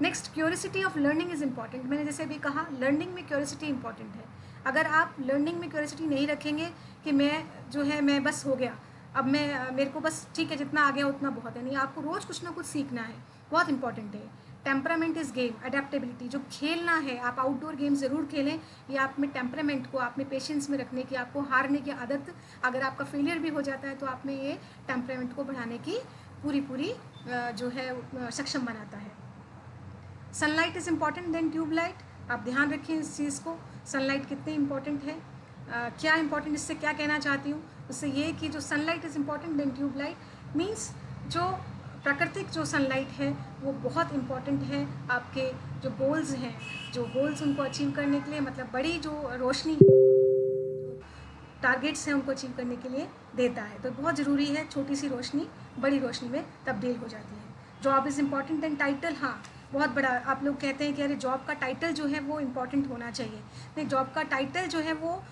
Next, curiosity of learning is important. मैंने जैसे अभी कहा, लर्निंग में क्यूरियोसिटी इंपॉर्टेंट है। अगर आप लर्निंग में क्यूरियोसिटी नहीं रखेंगे कि मैं बस हो गया, अब मेरे को बस ठीक है, जितना आ गया उतना बहुत है, नहीं, आपको रोज़ कुछ ना कुछ सीखना है, बहुत इंपॉर्टेंट है। टेम्परामेंट इज़ गेम, अडेप्टेबिलिटी, जो खेलना है, आप आउटडोर गेम ज़रूर खेलें। ये आप में टेम्परामेंट को, आप में पेशेंस में रखने की, आपको हारने की आदत, अगर आपका फेलियर भी हो जाता है तो आप में ये टेम्परामेंट को बढ़ाने की पूरी जो है सक्षम बनाता है। Sunlight is important than tubelight. आप ध्यान रखें इस चीज़ को, सनलाइट कितनी इंपॉर्टेंट है। क्या इंपॉर्टेंट, इससे क्या कहना चाहती हूँ, उससे ये कि जो sunlight is important than tubelight means जो प्राकृतिक जो सनलाइट है वो बहुत इम्पॉर्टेंट है आपके जो गोल्स हैं, जो गोल्स उनको अचीव करने के लिए, मतलब बड़ी जो रोशनी, टारगेट्स हैं उनको अचीव करने के लिए देता है। तो बहुत ज़रूरी है, छोटी सी रोशनी बड़ी रोशनी में तब्दील हो जाती है। Job is important and title, हाँ बहुत बड़ा, आप लोग कहते हैं कि अरे जॉब का टाइटल जो है वो इम्पॉर्टेंट होना चाहिए। नहीं, जॉब का टाइटल जो है वो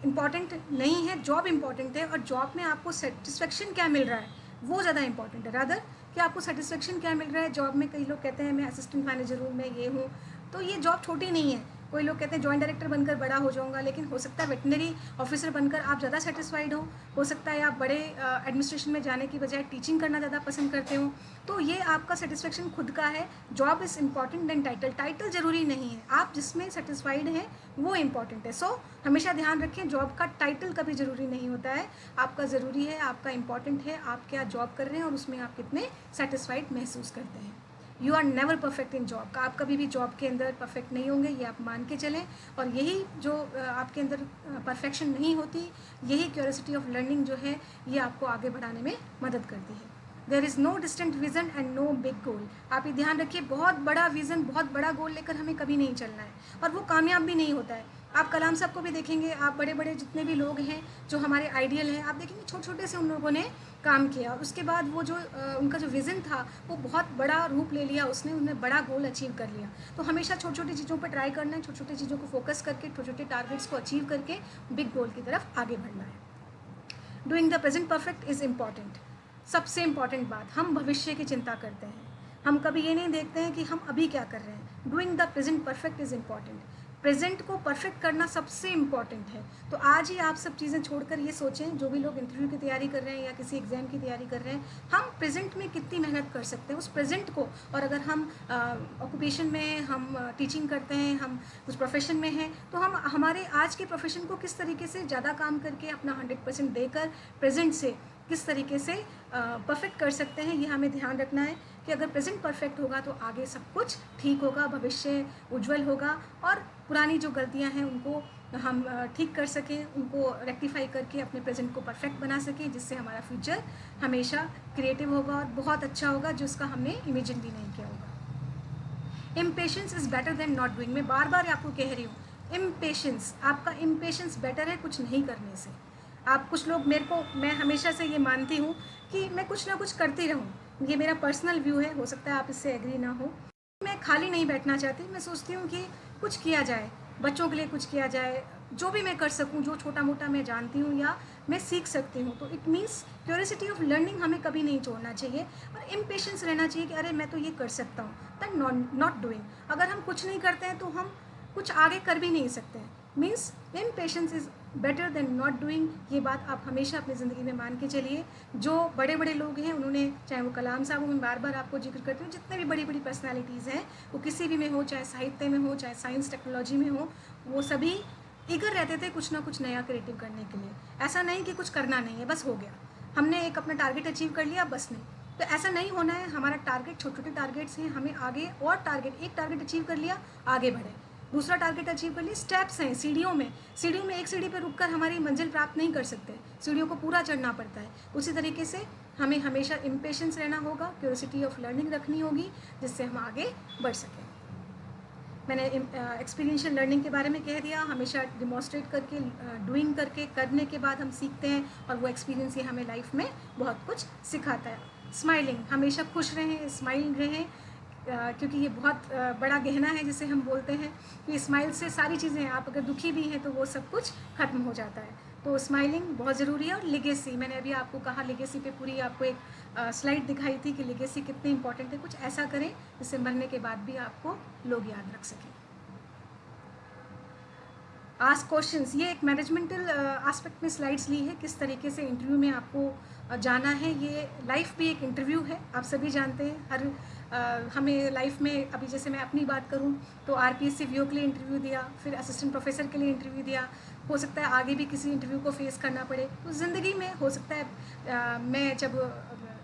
इम्पॉर्टेंट नहीं है, जॉब इम्पॉर्टेंट है, और जॉब में आपको सेटिस्फेक्शन क्या मिल रहा है वो ज़्यादा इंपॉर्टेंट है। रादर कि आपको सेटिस्फेक्शन क्या मिल रहा है जॉब में। कई लोग कहते हैं मैं असिस्टेंट मैनेजर हूँ, मैं ये हूँ, तो ये जॉब छोटी नहीं है। कोई लोग कहते हैं जॉइंट डायरेक्टर बनकर बड़ा हो जाऊंगा, लेकिन हो सकता है वेटनरी ऑफिसर बनकर आप ज़्यादा सेटिस्फाइड हो सकता है आप बड़े एडमिनिस्ट्रेशन में जाने की बजाय टीचिंग करना ज़्यादा पसंद करते हो। तो ये आपका सेटिस्फेक्शन खुद का है। Job is important then title, title ज़रूरी नहीं है, आप जिसमें सेटिस्फाइड हैं वो इम्पॉर्टेंट है। सो हमेशा ध्यान रखें, जॉब का टाइटल कभी ज़रूरी नहीं होता है, आपका ज़रूरी है, आपका इम्पॉर्टेंट है आप क्या जॉब कर रहे हैं और उसमें आप कितने सेटिस्फाइड महसूस करते हैं। You are never perfect in job का, आप कभी भी जॉब के अंदर परफेक्ट नहीं होंगे, ये आप मान के चलें। और यही जो आपके अंदर परफेक्शन नहीं होती, यही क्यूरियोसिटी ऑफ लर्निंग जो है ये आपको आगे बढ़ाने में मदद करती है। There is no distant vision and no big goal. आप ये ध्यान रखिए, बहुत बड़ा विज़न, बहुत बड़ा गोल लेकर हमें कभी नहीं चलना है, और वो कामयाब भी नहीं होता है। आप कलाम साहब को भी देखेंगे, आप बड़े बड़े जितने भी लोग हैं जो हमारे आइडियल हैं, आप देखेंगे छोटे छोटे से उन लोगों ने काम किया, और उसके बाद वो जो उनका जो विज़न था वो बहुत बड़ा रूप ले लिया, उसने बड़ा गोल अचीव कर लिया। तो हमेशा छोटी छोटी चीज़ों पर ट्राई करना है, छोटी छोटी चीज़ों को फोकस करके, छोटे छोटे टारगेट्स को अचीव करके बिग गोल की तरफ आगे बढ़ना है। Doing the present perfect is important. सबसे इम्पॉर्टेंट बात, हम भविष्य की चिंता करते हैं, हम कभी ये नहीं देखते हैं कि हम अभी क्या कर रहे हैं। Doing the present perfect is important, present को परफेक्ट करना सबसे इम्पॉर्टेंट है। तो आज ही आप सब चीज़ें छोड़कर ये सोचें, जो भी लोग इंटरव्यू की तैयारी कर रहे हैं या किसी एग्जाम की तैयारी कर रहे हैं, हम प्रेजेंट में कितनी मेहनत कर सकते हैं उस प्रेजेंट को। और अगर हम ऑक्यूपेशन में हम टीचिंग करते हैं, हम उस प्रोफेशन में हैं, तो हम हमारे आज के प्रोफेशन को किस तरीके से ज़्यादा काम करके अपना 100% देकर प्रेजेंट से किस तरीके से परफेक्ट कर सकते हैं, ये हमें ध्यान रखना है कि अगर प्रेजेंट परफेक्ट होगा तो आगे सब कुछ ठीक होगा, भविष्य उज्जवल होगा, और पुरानी जो गलतियां हैं उनको हम ठीक कर सकें, उनको रेक्टिफाई करके अपने प्रेजेंट को परफेक्ट बना सकें, जिससे हमारा फ्यूचर हमेशा क्रिएटिव होगा और बहुत अच्छा होगा, जिसका हमने इमेजिन भी नहीं किया होगा। Impatience is better than not doing. मैं बार बार आपको कह रही हूँ, इम्पेशेंस, आपका इम्पेशेंस बेटर है कुछ नहीं करने से। आप कुछ लोग, मैं हमेशा से ये मानती हूँ कि मैं कुछ ना कुछ करती रहूँ, ये मेरा पर्सनल व्यू है, हो सकता है आप इससे एग्री ना हो। मैं खाली नहीं बैठना चाहती, मैं सोचती हूँ कि कुछ किया जाए, बच्चों के लिए कुछ किया जाए, जो भी मैं कर सकूँ, जो छोटा मोटा मैं जानती हूँ या मैं सीख सकती हूँ। तो it means curiosity of learning हमें कभी नहीं छोड़ना चाहिए, और इम्पेशेंस रहना चाहिए कि अरे मैं तो ये कर सकता हूँ, दैन नॉट डूइंग। अगर हम कुछ नहीं करते हैं तो हम कुछ आगे कर भी नहीं सकते हैं। Means impatience is better than not doing, ये बात आप हमेशा अपनी ज़िंदगी में मान के चलिए। जो बड़े बड़े लोग हैं उन्होंने, चाहे वो कलाम साहब हो, मैं बार बार आपको जिक्र करती हूँ, जितने भी बड़ी बड़ी पर्सनालिटीज़ हैं, वो किसी भी में हो, चाहे साहित्य में हो, चाहे साइंस टेक्नोलॉजी में हो, वो सभी ईगर रहते थे कुछ ना कुछ नया क्रिएटिव करने के लिए। ऐसा नहीं कि कुछ करना नहीं है, बस हो गया, हमने एक अपना टारगेट अचीव कर लिया, बस नहीं। तो ऐसा नहीं होना है, हमारा टारगेट, छोटे छोटे टारगेट्स हैं, हमें आगे और टारगेट, एक टारगेट अचीव कर लिया, आगे बढ़े, दूसरा टारगेट अचीव कर लिए। स्टेप्स हैं, सीढ़ियों में एक सीढ़ी पर रुककर हमारी मंजिल प्राप्त नहीं कर सकते, सीढ़ियों को पूरा चढ़ना पड़ता है। उसी तरीके से हमें हमेशा इम्पेशेंस रहना होगा, क्यूरियोसिटी ऑफ लर्निंग रखनी होगी, जिससे हम आगे बढ़ सकें। मैंने एक्सपीरियंशियल लर्निंग के बारे में कह दिया, हमेशा डिमॉन्स्ट्रेट करके, डूइंग करके, करने के बाद हम सीखते हैं, और वो एक्सपीरियंस ही हमें लाइफ में बहुत कुछ सिखाता है। स्माइलिंग, हमेशा खुश रहें, स्माइल रहें, क्योंकि ये बहुत बड़ा गहना है जिसे हम बोलते हैं कि स्माइल से सारी चीज़ें, आप अगर दुखी भी हैं तो वो सब कुछ ख़त्म हो जाता है। तो स्माइलिंग बहुत ज़रूरी है। और लेगेसी, मैंने अभी आपको कहा, लेगेसी पे पूरी आपको एक स्लाइड दिखाई थी कि लेगेसी कितनी इंपॉर्टेंट है। कुछ ऐसा करें जिससे मरने के बाद भी आपको लोग याद रख सकें। आस्क क्वेश्चंस, ये एक मैनेजमेंटल एस्पेक्ट में स्लाइड्स ली है, किस तरीके से इंटरव्यू में आपको जाना है। ये लाइफ भी एक इंटरव्यू है, आप सभी जानते हैं। हर हमें लाइफ में, अभी जैसे मैं अपनी बात करूं तो आरपीएससी वीओ के लिए इंटरव्यू दिया, फिर असिस्टेंट प्रोफेसर के लिए इंटरव्यू दिया, हो सकता है आगे भी किसी इंटरव्यू को फेस करना पड़े। तो ज़िंदगी में हो सकता है मैं जब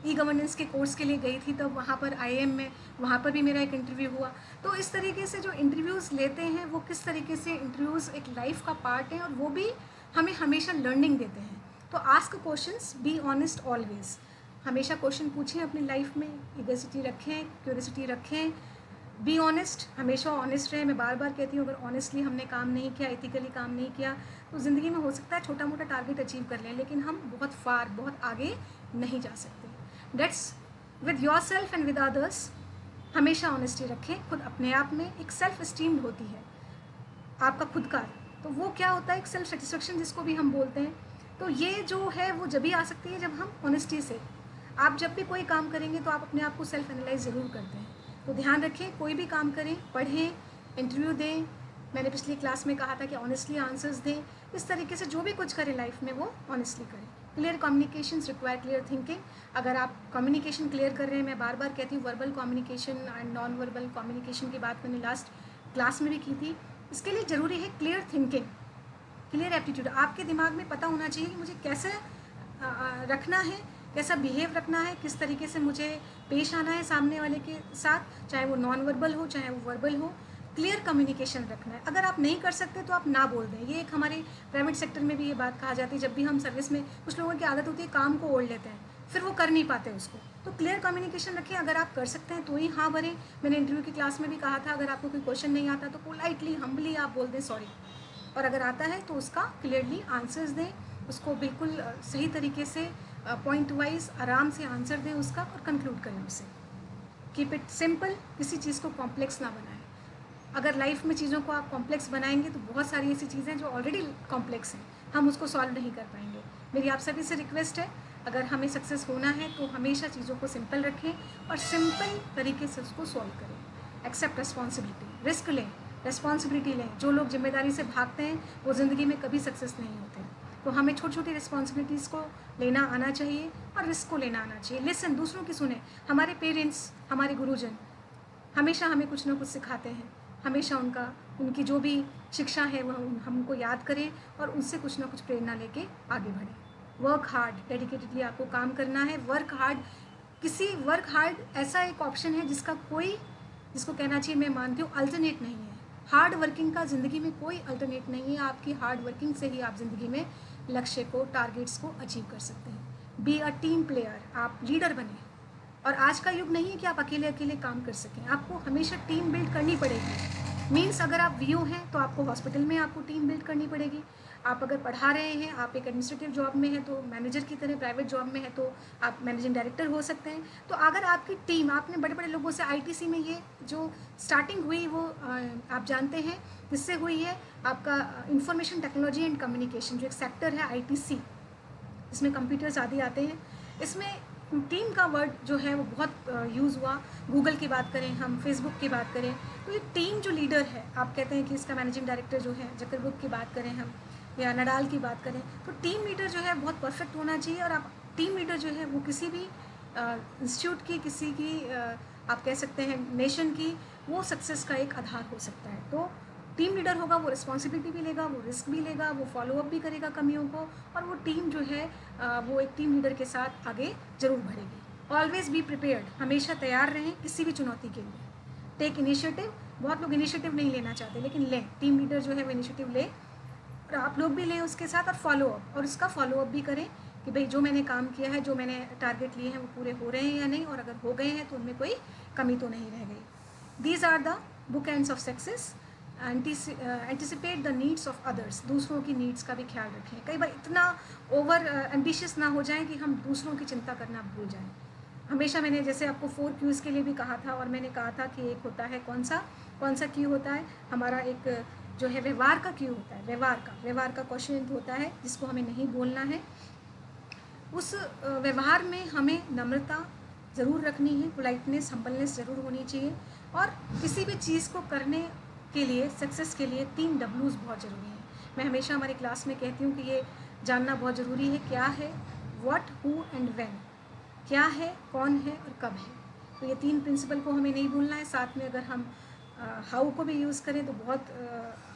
ई गवर्नेंस के कोर्स के लिए गई थी तब वहाँ पर आईएएम में, वहाँ पर भी मेरा एक इंटरव्यू हुआ। तो इस तरीके से जो इंटरव्यूज़ लेते हैं वो किस तरीके से इंटरव्यूज़ एक लाइफ का पार्ट है और वो भी हमें हमेशा लर्निंग देते हैं। तो ask questions, be honest always, हमेशा क्वेश्चन पूछें अपनी लाइफ में, ईगोसिटी रखें, क्यूरियोसिटी रखें, बी ऑनेस्ट, हमेशा ऑनेस्ट रहें। मैं बार बार कहती हूँ, अगर ऑनेस्टली हमने काम नहीं किया, एथिकली काम नहीं किया, तो ज़िंदगी में हो सकता है छोटा मोटा टारगेट अचीव कर लें, लेकिन हम बहुत आगे नहीं जा सकते। Dates with yourself and with others, हमेशा ऑनेस्टी रखें। खुद अपने आप में एक सेल्फ इस्टीम होती है आपका खुद का, तो वो क्या होता है, एक सेल्फ सेटिस्फेक्शन जिसको भी हम बोलते हैं। तो ये जो है वो जब भी आ सकती है जब हम ऑनेस्टी से, आप जब भी कोई काम करेंगे तो आप अपने आप को सेल्फ एनालाइज ज़रूर करते हैं। तो ध्यान रखें, कोई भी काम करें, पढ़ें, इंटरव्यू दें, मैंने पिछली क्लास में कहा था कि ऑनेस्टली आंसर्स दें। इस तरीके से जो भी कुछ करें लाइफ में वो ऑनेस्टली करें। Clear communication require clear thinking. अगर आप कम्युनिकेशन क्लियर कर रहे हैं, मैं बार बार कहती हूँ verbal communication and non verbal communication की बात मैंने लास्ट क्लास में भी की थी। इसके लिए ज़रूरी है क्लियर थिंकिंग, क्लियर एप्टीट्यूड। आपके दिमाग में पता होना चाहिए कि मुझे कैसे रखना है, कैसा बिहेव रखना है, किस तरीके से मुझे पेश आना है सामने वाले के साथ, चाहे वो नॉन वर्बल हो चाहे वो वर्बल हो। क्लियर कम्युनिकेशन रखना है। अगर आप नहीं कर सकते तो आप ना बोल दें। ये एक हमारे प्राइवेट सेक्टर में भी ये बात कहा जाती है, जब भी हम सर्विस में, कुछ लोगों की आदत होती है काम को ओढ़ लेते हैं, फिर वो कर नहीं पाते उसको। तो क्लियर कम्युनिकेशन रखें। अगर आप कर सकते हैं तो ही हाँ भरें। मैंने इंटरव्यू की क्लास में भी कहा था, अगर आपको कोई क्वेश्चन नहीं आता तो पोलाइटली हम्बली आप बोल दें सॉरी, और अगर आता है तो उसका क्लियरली आंसर्स दें, उसको बिल्कुल सही तरीके से पॉइंट वाइज आराम से आंसर दें उसका, और कंक्लूड करें उसे। कीप इट सिंपल, किसी चीज़ को कॉम्प्लेक्स ना बनाएं। अगर लाइफ में चीज़ों को आप कॉम्प्लेक्स बनाएंगे तो बहुत सारी ऐसी चीज़ें जो ऑलरेडी कॉम्प्लेक्स हैं हम उसको सॉल्व नहीं कर पाएंगे। मेरी आप सभी से रिक्वेस्ट है, अगर हमें सक्सेस होना है तो हमेशा चीज़ों को सिंपल रखें और सिंपल तरीके से उसको सॉल्व करें। एक्सेप्ट रिस्पॉन्सिबिलिटी, रिस्क लें, रिस्पॉन्सिबिलिटी लें। जो लोग जिम्मेदारी से भागते हैं वो ज़िंदगी में कभी सक्सेस नहीं होते। तो हमें छोटी छोटी रिस्पॉन्सिबिलिटीज़ को लेना आना चाहिए और रिस्क को लेना आना चाहिए। लिसन, दूसरों की सुने। हमारे पेरेंट्स, हमारे गुरुजन हमेशा हमें कुछ ना कुछ सिखाते हैं। हमेशा उनकी जो भी शिक्षा है वह हमको याद करें और उनसे कुछ ना कुछ प्रेरणा लेके आगे बढ़ें। वर्क हार्ड, डेडिकेटेडली आपको काम करना है। वर्क हार्ड ऐसा एक ऑप्शन है जिसको कहना चाहिए, मैं मानती हूँ, अल्टरनेट नहीं है। हार्ड वर्किंग का ज़िंदगी में कोई अल्टरनेट नहीं है। आपकी हार्ड वर्किंग से ही आप ज़िंदगी में लक्ष्य को, टारगेट्स को अचीव कर सकते हैं। बी अ टीम प्लेयर, आप लीडर बने। और आज का युग नहीं है कि आप अकेले अकेले काम कर सकें, आपको हमेशा टीम बिल्ड करनी पड़ेगी। मीन्स अगर आप वीओ हैं तो आपको हॉस्पिटल में आपको टीम बिल्ड करनी पड़ेगी। आप अगर पढ़ा रहे हैं, आप एक एडमिनिस्ट्रेटिव जॉब में हैं तो मैनेजर की तरह, प्राइवेट जॉब में है तो आप मैनेजिंग डायरेक्टर हो सकते हैं। तो अगर आपकी टीम, आपने बड़े बड़े लोगों से, आईटीसी में ये जो स्टार्टिंग हुई वो आप जानते हैं किससे हुई है, आपका इंफॉर्मेशन टेक्नोलॉजी एंड कम्युनिकेशन जो एक सेक्टर है आईटीसी, इसमें कंप्यूटर्स आदि आते हैं। इसमें टीम का वर्ड जो है वो बहुत यूज़ हुआ। गूगल की बात करें हम, फेसबुक की बात करें, तो ये टीम जो लीडर है, आप कहते हैं कि इसका मैनेजिंग डायरेक्टर जो है, जकरबर्ग की बात करें हम या नडाल की बात करें, तो टीम लीडर जो है बहुत परफेक्ट होना चाहिए। और आप टीम लीडर जो है वो किसी भी इंस्टीट्यूट की, किसी की आप कह सकते हैं नेशन की, वो सक्सेस का एक आधार हो सकता है। तो टीम लीडर होगा, वो रिस्पॉन्सिबिलिटी भी लेगा, वो रिस्क भी लेगा, वो फॉलोअप भी करेगा कमियों को, और वो टीम जो है वो एक टीम लीडर के साथ आगे ज़रूर बढ़ेगी। ऑलवेज बी प्रिपेयर्ड, हमेशा तैयार रहें किसी भी चुनौती के लिए। टेक इनिशिएटिव, बहुत लोग इनिशिएटिव नहीं लेना चाहते, लेकिन लें, टीम लीडर जो है वो इनिशिएटिव ले, और आप लोग भी लें उसके साथ, और फॉलोअप, और उसका फॉलोअप भी करें कि भाई जो मैंने काम किया है, जो मैंने टारगेट लिए हैं वो पूरे हो रहे हैं या नहीं, और अगर हो गए हैं तो उनमें कोई कमी तो नहीं रह गई। These are the book ends of success. Anticipate the needs of others, दूसरों की नीड्स का भी ख्याल रखें। कई बार इतना ओवर एम्बिशियस ना हो जाएं कि हम दूसरों की चिंता करना भूल जाएं। हमेशा मैंने जैसे आपको 4 क्यूज़ के लिए भी कहा था, और मैंने कहा था कि एक होता है कौन सा क्यू होता है हमारा, एक जो है व्यवहार का क्यू होता है, व्यवहार का क्वेश्चन होता है जिसको हमें नहीं बोलना है। उस व्यवहार में हमें नम्रता ज़रूर रखनी है, पोलाइटनेस, हम्बलनेस ज़रूर होनी चाहिए। और किसी भी चीज़ को करने के लिए, सक्सेस के लिए 3 डब्ल्यूज़ बहुत ज़रूरी हैं। मैं हमेशा हमारी क्लास में कहती हूँ कि ये जानना बहुत ज़रूरी है, क्या है, व्हाट, हु एंड व्हेन, क्या है, कौन है और कब है। तो ये 3 प्रिंसिपल को हमें नहीं भूलना है। साथ में अगर हम हाउ को भी यूज़ करें तो बहुत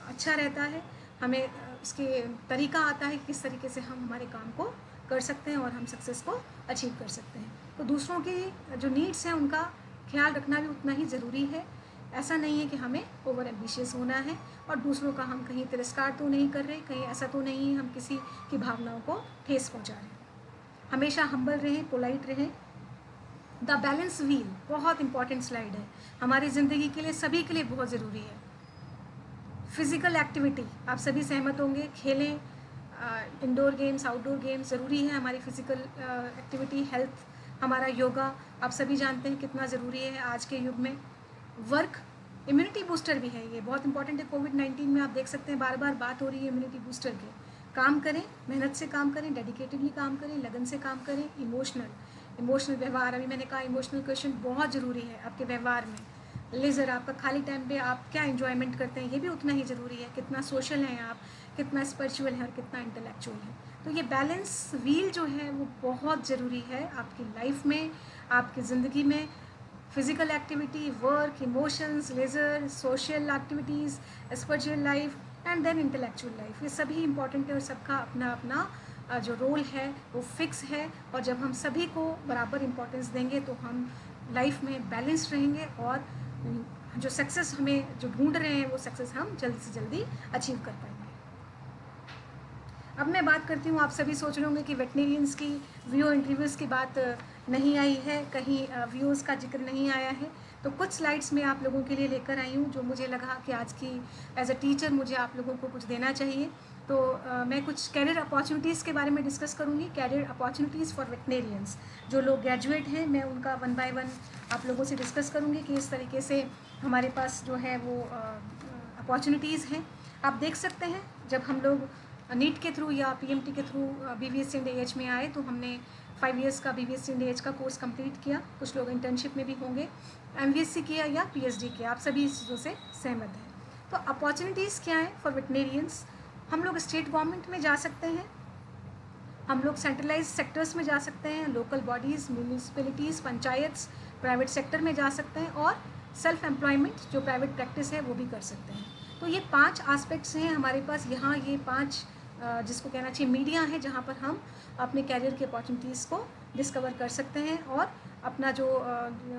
अच्छा रहता है। हमें उसके तरीका आता है कि किस तरीके से हम हमारे काम को कर सकते हैं और हम सक्सेस को अचीव कर सकते हैं। तो दूसरों की जो नीड्स हैं उनका ख्याल रखना भी उतना ही ज़रूरी है। ऐसा नहीं है कि हमें ओवर एम्बिशियस होना है और दूसरों का हम कहीं तिरस्कार तो नहीं कर रहे, कहीं ऐसा तो नहीं है हम किसी की भावनाओं को ठेस पहुंचा रहे हैं। हमेशा हम्बल रहें, पोलाइट रहें। द बैलेंस व्हील बहुत इंपॉर्टेंट स्लाइड है, हमारी ज़िंदगी के लिए, सभी के लिए बहुत ज़रूरी है। फिज़िकल एक्टिविटी, आप सभी सहमत होंगे, खेलें, इंडोर गेम्स, आउटडोर गेम्स ज़रूरी है। हमारी फिज़िकल एक्टिविटी, हेल्थ, हमारा योगा आप सभी जानते हैं कितना ज़रूरी है आज के युग में। वर्क इम्यूनिटी बूस्टर भी है, ये बहुत इंपॉर्टेंट है। कोविड-19 में आप देख सकते हैं बार बार बात हो रही है इम्यूनिटी बूस्टर की। काम करें, मेहनत से काम करें, डेडिकेटेडली काम करें, लगन से काम करें। इमोशनल व्यवहार, अभी मैंने कहा इमोशनल क्वेश्चन बहुत ज़रूरी है आपके व्यवहार में। लेज़र, आपका खाली टाइम पे आप क्या एंजॉयमेंट करते हैं, ये भी उतना ही ज़रूरी है। कितना सोशल हैं आप, कितना स्पिरिचुअल है और कितना इंटेलेक्चुअल है। तो ये बैलेंस व्हील जो है वो बहुत ज़रूरी है आपकी लाइफ में, आपकी ज़िंदगी में। Physical activity, work, emotions, leisure, social activities, spiritual life and then intellectual life, ये सभी इंपॉर्टेंट है और सबका अपना अपना जो रोल है वो फिक्स है। और जब हम सभी को बराबर इम्पोर्टेंस देंगे तो हम लाइफ में बैलेंस रहेंगे और जो सक्सेस हमें जो ढूंढ रहे हैं वो सक्सेस हम जल्दी से जल्दी अचीव कर पाएंगे। अब मैं बात करती हूँ, आप सभी सोच रहे होंगे कि वेटनेरियंस की वीओ इंटरव्यूज़ की बात नहीं आई है, कहीं व्यूज़ का जिक्र नहीं आया है। तो कुछ स्लाइड्स मैं आप लोगों के लिए लेकर आई हूँ जो मुझे लगा कि आज की एज अ टीचर मुझे आप लोगों को कुछ देना चाहिए। तो मैं कुछ कैरियर अपॉर्चुनिटीज़ के बारे में डिस्कस करूँगी, कैरियर अपॉर्चुनिटीज़ फॉर वेटनेरियंस। जो लोग ग्रेजुएट हैं मैं उनका 1 बाय 1 आप लोगों से डिस्कस करूँगी कि इस तरीके से हमारे पास जो है वो अपॉर्चुनिटीज़ हैं। आप देख सकते हैं जब हम लोग नीट के थ्रू या पीएमटी के थ्रू बीवीएससी इंड एएच में आए तो हमने 5 इयर्स का बीवीएससी इंड एएच का कोर्स कंप्लीट किया। कुछ लोग इंटर्नशिप में भी होंगे, एमवीएससी किया या पीएचडी किया, आप सभी इस चीज़ों से सहमत हैं। तो अपॉर्चुनिटीज़ क्या हैं फॉर वेटनेरियंस? हम लोग स्टेट गवर्नमेंट में जा सकते हैं, हम लोग सेंट्रलाइज सेक्टर्स में जा सकते हैं, local bodies, municipalities, panchayats, private sector में जा सकते हैं, और सेल्फ एम्प्लॉयमेंट जो प्राइवेट प्रैक्टिस है वो भी कर सकते हैं। तो ये 5 एस्पेक्ट्स हैं हमारे पास यहाँ, ये 5 जिसको कहना चाहिए मीडिया है जहाँ पर हम अपने कैरियर की अपॉर्चुनिटीज़ को डिस्कवर कर सकते हैं और अपना जो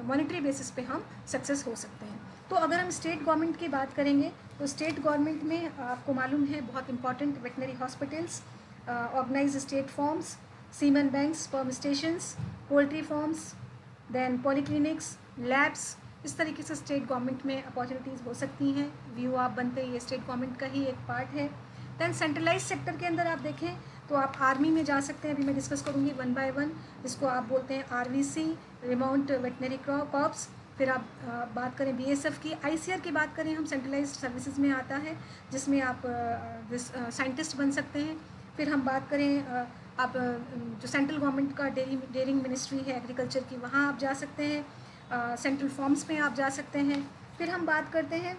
मॉनेटरी बेसिस पे हम सक्सेस हो सकते हैं। तो अगर हम स्टेट गवर्नमेंट की बात करेंगे तो स्टेट गवर्नमेंट में आपको मालूम है बहुत important veterinary hospitals, organize state farms, semen banks, sperm stations, poultry farms, then polyclinics, labs, इस तरीके से स्टेट गवर्नमेंट में अपॉर्चुनिटीज़ हो सकती हैं। वीओ आप बनते हैं, ये स्टेट गवर्नमेंट का ही एक पार्ट है। दैन सेंट्रलाइज सेक्टर के अंदर आप देखें तो आप आर्मी में जा सकते हैं, अभी मैं डिस्कस करूँगी 1 बाय 1, जिसको आप बोलते हैं आरवीसी, रिमाउंट वेटनरी कॉर्प्स। फिर आप बात करें बीएसएफ की, आईसीआर की बात करें हम, सेंट्रलाइज्ड सर्विसेज में आता है जिसमें आप साइंटिस्ट बन सकते हैं। फिर हम बात करें आप जो सेंट्रल गवर्नमेंट का डेयरिंग मिनिस्ट्री है एग्रीकल्चर की, वहाँ आप जा सकते हैं। सेंट्रल फॉर्म्स में आप जा सकते हैं। फिर हम बात करते हैं,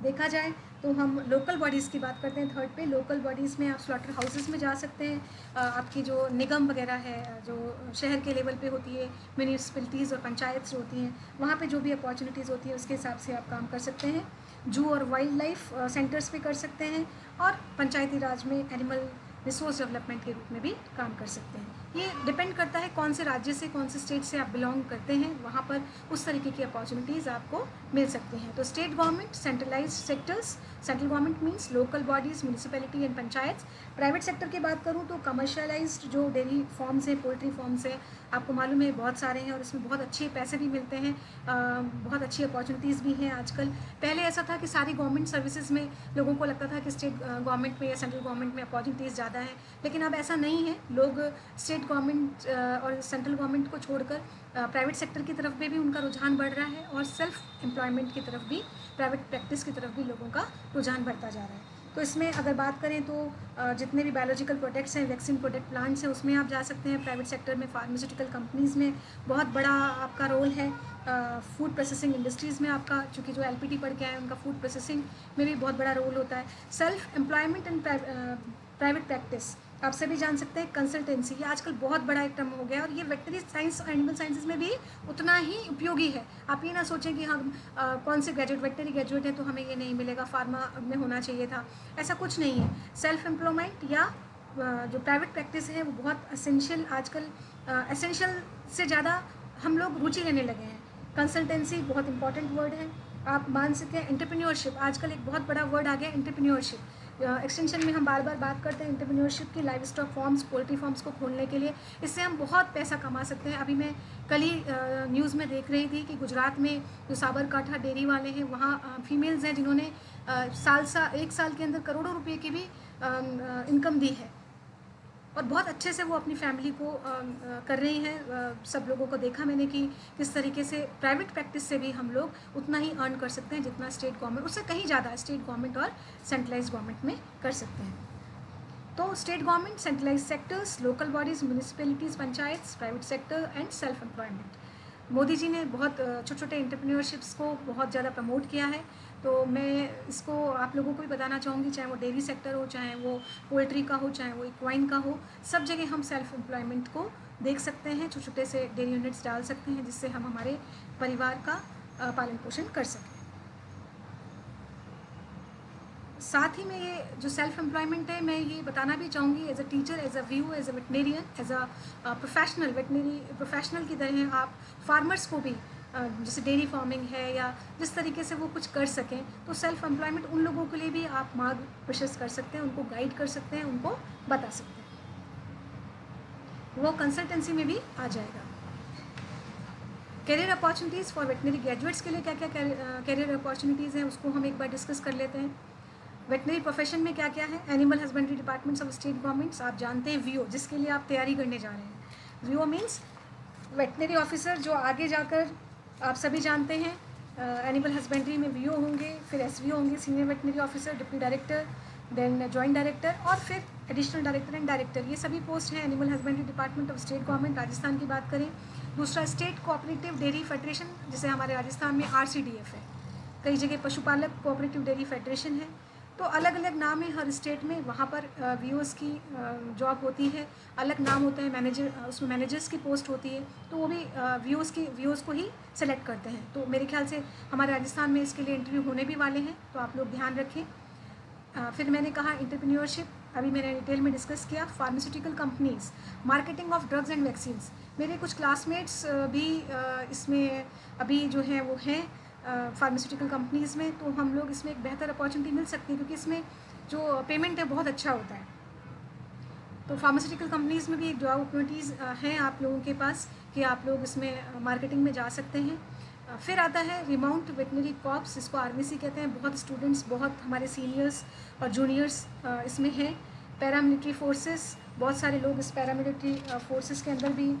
देखा जाए तो हम लोकल बॉडीज़ की बात करते हैं थर्ड पे। लोकल बॉडीज़ में आप स्लॉटर हाउसेस में जा सकते हैं। आपकी जो निगम वगैरह है जो शहर के लेवल पे होती है, म्यूनिसिपैलिटीज़ और पंचायत होती हैं, वहाँ पे जो भी अपॉर्चुनिटीज़ होती है उसके हिसाब से आप काम कर सकते हैं। जू और वाइल्ड लाइफ सेंटर्स पे कर सकते हैं और पंचायती राज में एनिमल रिसोर्स डेवलपमेंट के रूप में भी काम कर सकते हैं। ये डिपेंड करता है कौन से राज्य से, कौन से स्टेट से आप बिलोंग करते हैं, वहाँ पर उस तरीके की अपॉर्चुनिटीज़ आपको मिल सकती हैं। तो state government, centralised sectors, central government means local bodies, municipality and panchayat. Private sector की बात करूँ तो कमर्शियलाइज्ड जो डेयरी फार्म्स हैं, पोल्ट्री फार्म्स हैं, आपको मालूम है बहुत सारे हैं और इसमें बहुत अच्छे पैसे भी मिलते हैं, बहुत अच्छी अपॉर्चुनिटीज़ भी हैं आजकल। पहले ऐसा था कि सारी गवर्नमेंट सर्विसेज में लोगों को लगता था कि स्टेट गवर्नमेंट में या सेंट्रल गवर्नमेंट में अपॉर्चुनिटीज़ ज़्यादा हैं, लेकिन अब ऐसा नहीं है। लोग स्टेट स्टेट गवर्नमेंट और सेंट्रल गवर्नमेंट को छोड़कर प्राइवेट सेक्टर की तरफ भी उनका रुझान बढ़ रहा है और सेल्फ एम्प्लॉयमेंट की तरफ भी, प्राइवेट प्रैक्टिस की तरफ भी लोगों का रुझान बढ़ता जा रहा है। तो इसमें अगर बात करें तो जितने भी बायोलॉजिकल प्रोडक्ट्स हैं, वैक्सीन प्रोडक्ट प्लांट्स हैं, उसमें आप जा सकते हैं। प्राइवेट सेक्टर में फार्मास्यूटिकल कंपनीज़ में बहुत बड़ा आपका रोल है। फूड प्रोसेसिंग इंडस्ट्रीज़ में आपका, चूँकि जो LPT पढ़ के आए उनका फूड प्रोसेसिंग में भी बहुत बड़ा रोल होता है। Self employment and private practice आप सभी जान सकते हैं। कंसल्टेंसी, ये आजकल बहुत बड़ा एक टर्म हो गया और ये वेटनरी साइंस और एनिमल साइंसेज में भी उतना ही उपयोगी है। आप ये ना सोचें कि हम कौन से ग्रेजुएट, वेटनरी ग्रेजुएट हैं तो हमें ये नहीं मिलेगा, फार्मा में होना चाहिए था, ऐसा कुछ नहीं है। सेल्फ एम्प्लॉयमेंट या जो प्राइवेट प्रैक्टिस है वो बहुत एसेंशियल, आजकल एसेंशियल से ज़्यादा हम लोग रुचि लेने लगे हैं। कंसल्टेंसी बहुत इंपॉर्टेंट वर्ड है। आप मान सकते हैं एंटरप्रेन्योरशिप, आजकल एक बहुत बड़ा वर्ड आ गया एंटरप्रेन्योरशिप। एक्सटेंशन में हम बार बार बात करते हैं एंटरप्रेन्योरशिप की, live stock farms, poultry farms को खोलने के लिए, इससे हम बहुत पैसा कमा सकते हैं। अभी मैं कल ही न्यूज़ में देख रही थी कि गुजरात में जो साबरकांठा डेयरी वाले हैं वहाँ फीमेल्स हैं जिन्होंने एक साल के अंदर करोड़ों रुपये की भी इनकम दी है और बहुत अच्छे से वो अपनी फैमिली को कर रही हैं। सब लोगों को देखा मैंने कि किस तरीके से प्राइवेट प्रैक्टिस से भी हम लोग उतना ही अर्न कर सकते हैं जितना स्टेट गवर्नमेंट, उससे कहीं ज़्यादा स्टेट गवर्नमेंट और सेंट्रलाइज गवर्नमेंट में कर सकते हैं। तो state government, centralize sectors, local bodies, municipalities, panchayat, private sector and self employment. Modi ji ने बहुत छोटे छोटे एंटरप्रेन्योरशिप्स को बहुत ज़्यादा प्रमोट किया है। तो मैं इसको आप लोगों को भी बताना चाहूँगी, चाहे वो डेयरी सेक्टर हो, चाहे वो पोल्ट्री का हो, चाहे वो इक्वाइन का हो, सब जगह हम सेल्फ एम्प्लॉयमेंट को देख सकते हैं। छोटे छोटे से डेयरी यूनिट्स डाल सकते हैं जिससे हम हमारे परिवार का पालन पोषण कर सकें। साथ ही में ये जो सेल्फ एम्प्लॉयमेंट है, मैं ये बताना भी चाहूँगी as a teacher, as a view, as a veterinarian, as a professional, veterinary professional की तरह आप फार्मर्स को भी जैसे डेयरी फार्मिंग है या जिस तरीके से वो कुछ कर सकें, तो सेल्फ एम्प्लॉयमेंट उन लोगों के लिए भी आप मार्गदर्शन कर सकते हैं, उनको गाइड कर सकते हैं, उनको बता सकते हैं। वो कंसल्टेंसी में भी आ जाएगा। Career opportunities for veterinary graduates के लिए क्या क्या करियर अपॉर्चुनिटीज़ हैं उसको हम एक बार डिस्कस कर लेते हैं। वेटनरी प्रोफेशन में क्या क्या है। Animal husbandry departments of state governments, आप जानते हैं VO, जिसके लिए आप तैयारी करने जा रहे हैं। VO मीन्स वेटनरी ऑफिसर, जो आगे जाकर आप सभी जानते हैं एनिमल हस्बेंड्री में VO होंगे, फिर SVO होंगे, senior veterinary officer, deputy director, then joint director और फिर एडिशनल डायरेक्टर एंड डायरेक्टर। ये सभी पोस्ट हैं animal husbandry department of state government. Rajasthan की बात करें, दूसरा स्टेट कोऑपरेटिव डेयरी फेडरेशन, जिसे हमारे राजस्थान में RCDF है, कई जगह पशुपालक कोऑपरेटिव डेयरी फेडरेशन है। तो अलग अलग नाम है हर स्टेट में, वहाँ पर VOs की जॉब होती है, अलग नाम होता है, मैनेजर, उसमें मैनेजर्स की पोस्ट होती है, तो वो भी VOs को ही सेलेक्ट करते हैं। तो मेरे ख्याल से हमारे राजस्थान में इसके लिए इंटरव्यू होने भी वाले हैं, तो आप लोग ध्यान रखें। फिर मैंने कहा एंटरप्रेन्योरशिप, अभी मैंने डिटेल में डिस्कस किया। Pharmaceutical companies, marketing of drugs and vaccines, मेरे कुछ क्लासमेट्स भी इसमें अभी जो है वो हैं फार्मास्यूटिकल कंपनीज़ में, तो हम लोग इसमें एक बेहतर अपॉर्चुनिटी मिल सकती है क्योंकि इसमें जो पेमेंट है बहुत अच्छा होता है। तो फार्मास्यूटिकल कंपनीज़ में भी एक जॉब अपॉर्चुनिटीज़ हैं आप लोगों के पास कि आप लोग इसमें मार्केटिंग में जा सकते हैं। फिर आता है रिमाउंट वेटनरी कॉर्प्स, इसको RVC कहते हैं। बहुत स्टूडेंट्स, बहुत हमारे सीनियर्स और जूनियर्स इसमें हैं। पैरामिलिट्री फोर्सेस, बहुत सारे लोग इस पैरामिलिट्री फोर्सेस के अंदर भी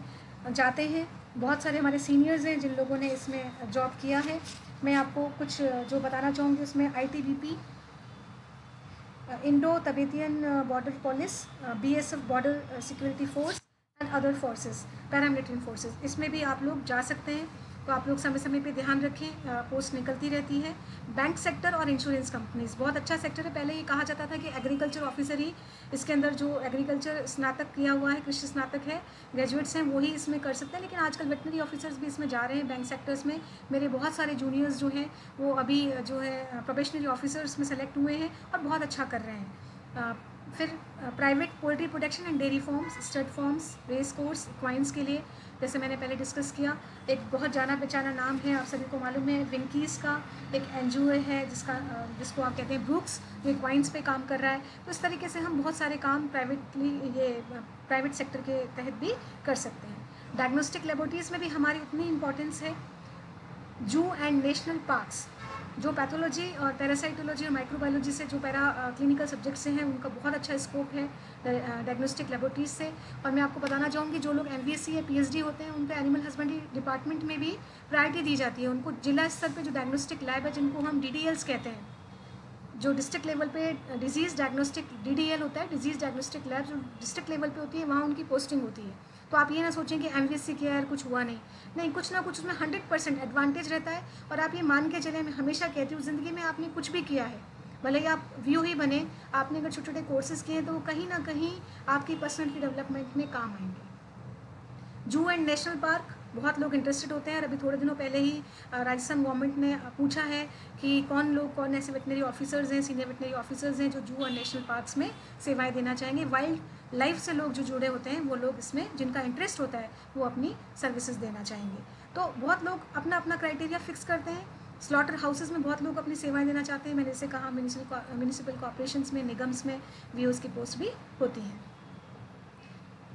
जाते हैं। बहुत सारे हमारे सीनियर्स हैं जिन लोगों ने इसमें जॉब किया है। मैं आपको कुछ जो बताना चाहूँगी उसमें ITBP, Indo Tibetan border police, BSF border security force and other forces, paramilitary forces, इसमें भी आप लोग जा सकते हैं। तो आप लोग समय समय पे ध्यान रखें, पोस्ट निकलती रहती है। बैंक सेक्टर और इंश्योरेंस कंपनीज बहुत अच्छा सेक्टर है। पहले ये कहा जाता था कि एग्रीकल्चर ऑफिसर ही इसके अंदर, जो एग्रीकल्चर स्नातक किया हुआ है, कृषि स्नातक है, ग्रेजुएट्स हैं, वही इसमें कर सकते हैं। लेकिन आजकल वेटनरी ऑफिसर्स भी इसमें जा रहे हैं बैंक सेक्टर्स में। मेरे बहुत सारे जूनियर्स जो हैं वो अभी जो है प्रोबेशनरी ऑफिसर्स में सेलेक्ट हुए हैं और बहुत अच्छा कर रहे हैं। फिर private poultry production and dairy farms, stud farms, race course, equines के लिए, जैसे मैंने पहले डिस्कस किया, एक बहुत जाना पहचाना नाम है, आप सभी को मालूम है, विंकीज़ का एक NGO है जिसको आप कहते हैं ब्रूक्स, जो इक्वाइंस पे काम कर रहा है। तो इस तरीके से हम बहुत सारे काम प्राइवेट सेक्टर के तहत भी कर सकते हैं। डायग्नोस्टिक लेबोरेटरीज़ में भी हमारी उतनी इम्पोर्टेंस है। जू एंड नेशनल पार्क्स, जो पैथोलॉजी और पैरासाइटोलॉजी और माइक्रोबायोलॉजी से जो क्लिनिकल सब्जेक्ट से हैं उनका बहुत अच्छा स्कोप है डायग्नोस्टिक लेबोरेटरीज से। और मैं आपको बताना चाहूँगी जो लोग MBSc या PhD होते हैं उनको एनिमल हस्बेंड्री डिपार्टमेंट में भी प्रायोरिटी दी जाती है। उनको जिला स्तर पे जो डायग्नोस्टिक लैब है जिनको हम DDLs कहते हैं, जो डिस्ट्रिक्ट लेवल पे डिजीज़ डायग्नोस्टिक DDL होता है, डिजीज़ डायग्नोस्टिक लैब, जो डिस्ट्रिक्ट लेवल पे होती है वहाँ उनकी पोस्टिंग होती है। तो आप ये ना सोचें कि MBSc किया यार कुछ हुआ नहीं, कुछ ना कुछ उसमें 100% एडवांटेज रहता है। और आप ये मान के चलें, मैं हमेशा कहती हूँ ज़िंदगी में आपने कुछ भी किया है, भले ही आप व्यू ही बने, आपने अगर छोटे छोटे कोर्सेज़ किए हैं तो वो कहीं ना कहीं आपकी पर्सनैलिटी डेवलपमेंट में काम आएंगे। जू एंड नेशनल पार्क बहुत लोग इंटरेस्टेड होते हैं और अभी थोड़े दिनों पहले ही राजस्थान गवर्नमेंट ने पूछा है कि कौन ऐसे वेटनरी ऑफिसर्स हैं, सीनियर वेटनरी ऑफिसर्स हैं जो जू और नेशनल पार्क्स में सेवाएं देना चाहेंगे। वाइल्ड लाइफ से लोग जो जुड़े होते हैं वो लोग इसमें जिनका इंटरेस्ट होता है वो अपनी सर्विसेज देना चाहेंगे। तो बहुत लोग अपना अपना क्राइटेरिया फिक्स करते हैं। स्लॉटर हाउसेज में बहुत लोग अपनी सेवाएं देना चाहते हैं। मैंने जैसे कहा म्यूनिसिपल कॉर्पोरेशंस में, निगम्स में VOs की पोस्ट भी होती हैं।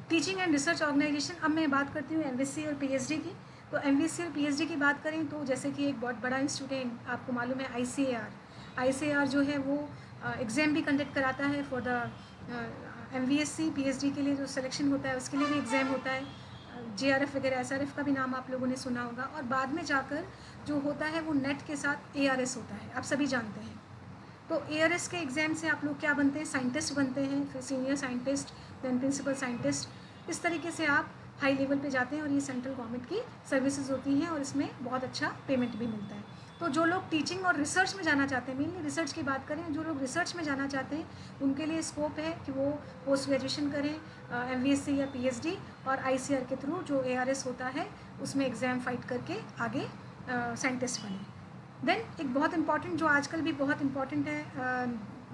टीचिंग एंड रिसर्च ऑर्गेनाइजेशन, अब मैं बात करती हूँ MBSc और PhD की। तो MBSc और PhD की बात करें तो जैसे कि एक बहुत बड़ा इंस्टीट्यूट है, आपको मालूम है ICAR जो है वो एग्ज़ाम भी कंडक्ट कराता है फॉर द MBSc PhD के लिए जो सिलेक्शन होता है उसके लिए भी एग्ज़ाम होता है। JRF वगैरह SRF का भी नाम आप लोगों ने सुना होगा। और बाद में जाकर जो होता है वो नेट के साथ ARS होता है, आप सभी जानते हैं। तो ARS के एग्ज़ाम से आप लोग क्या बनते हैं, साइंटिस्ट बनते हैं, फिर senior scientist, then principal scientist. इस तरीके से आप हाई लेवल पे जाते हैं और ये सेंट्रल गवर्नमेंट की सर्विसेज होती हैं और इसमें बहुत अच्छा पेमेंट भी मिलता है। तो जो लोग टीचिंग और रिसर्च में जाना चाहते हैं, मेनली रिसर्च की बात करें, जो लोग रिसर्च में जाना चाहते हैं उनके लिए स्कोप है कि वो पोस्ट ग्रेजुएशन करें MBSc या PhD और ICAR के थ्रू जो ARS होता है उसमें एग्ज़ाम फाइट करके आगे साइंटिस्ट बने। देन एक बहुत इंपॉर्टेंट जो आजकल भी बहुत इंपॉर्टेंट है,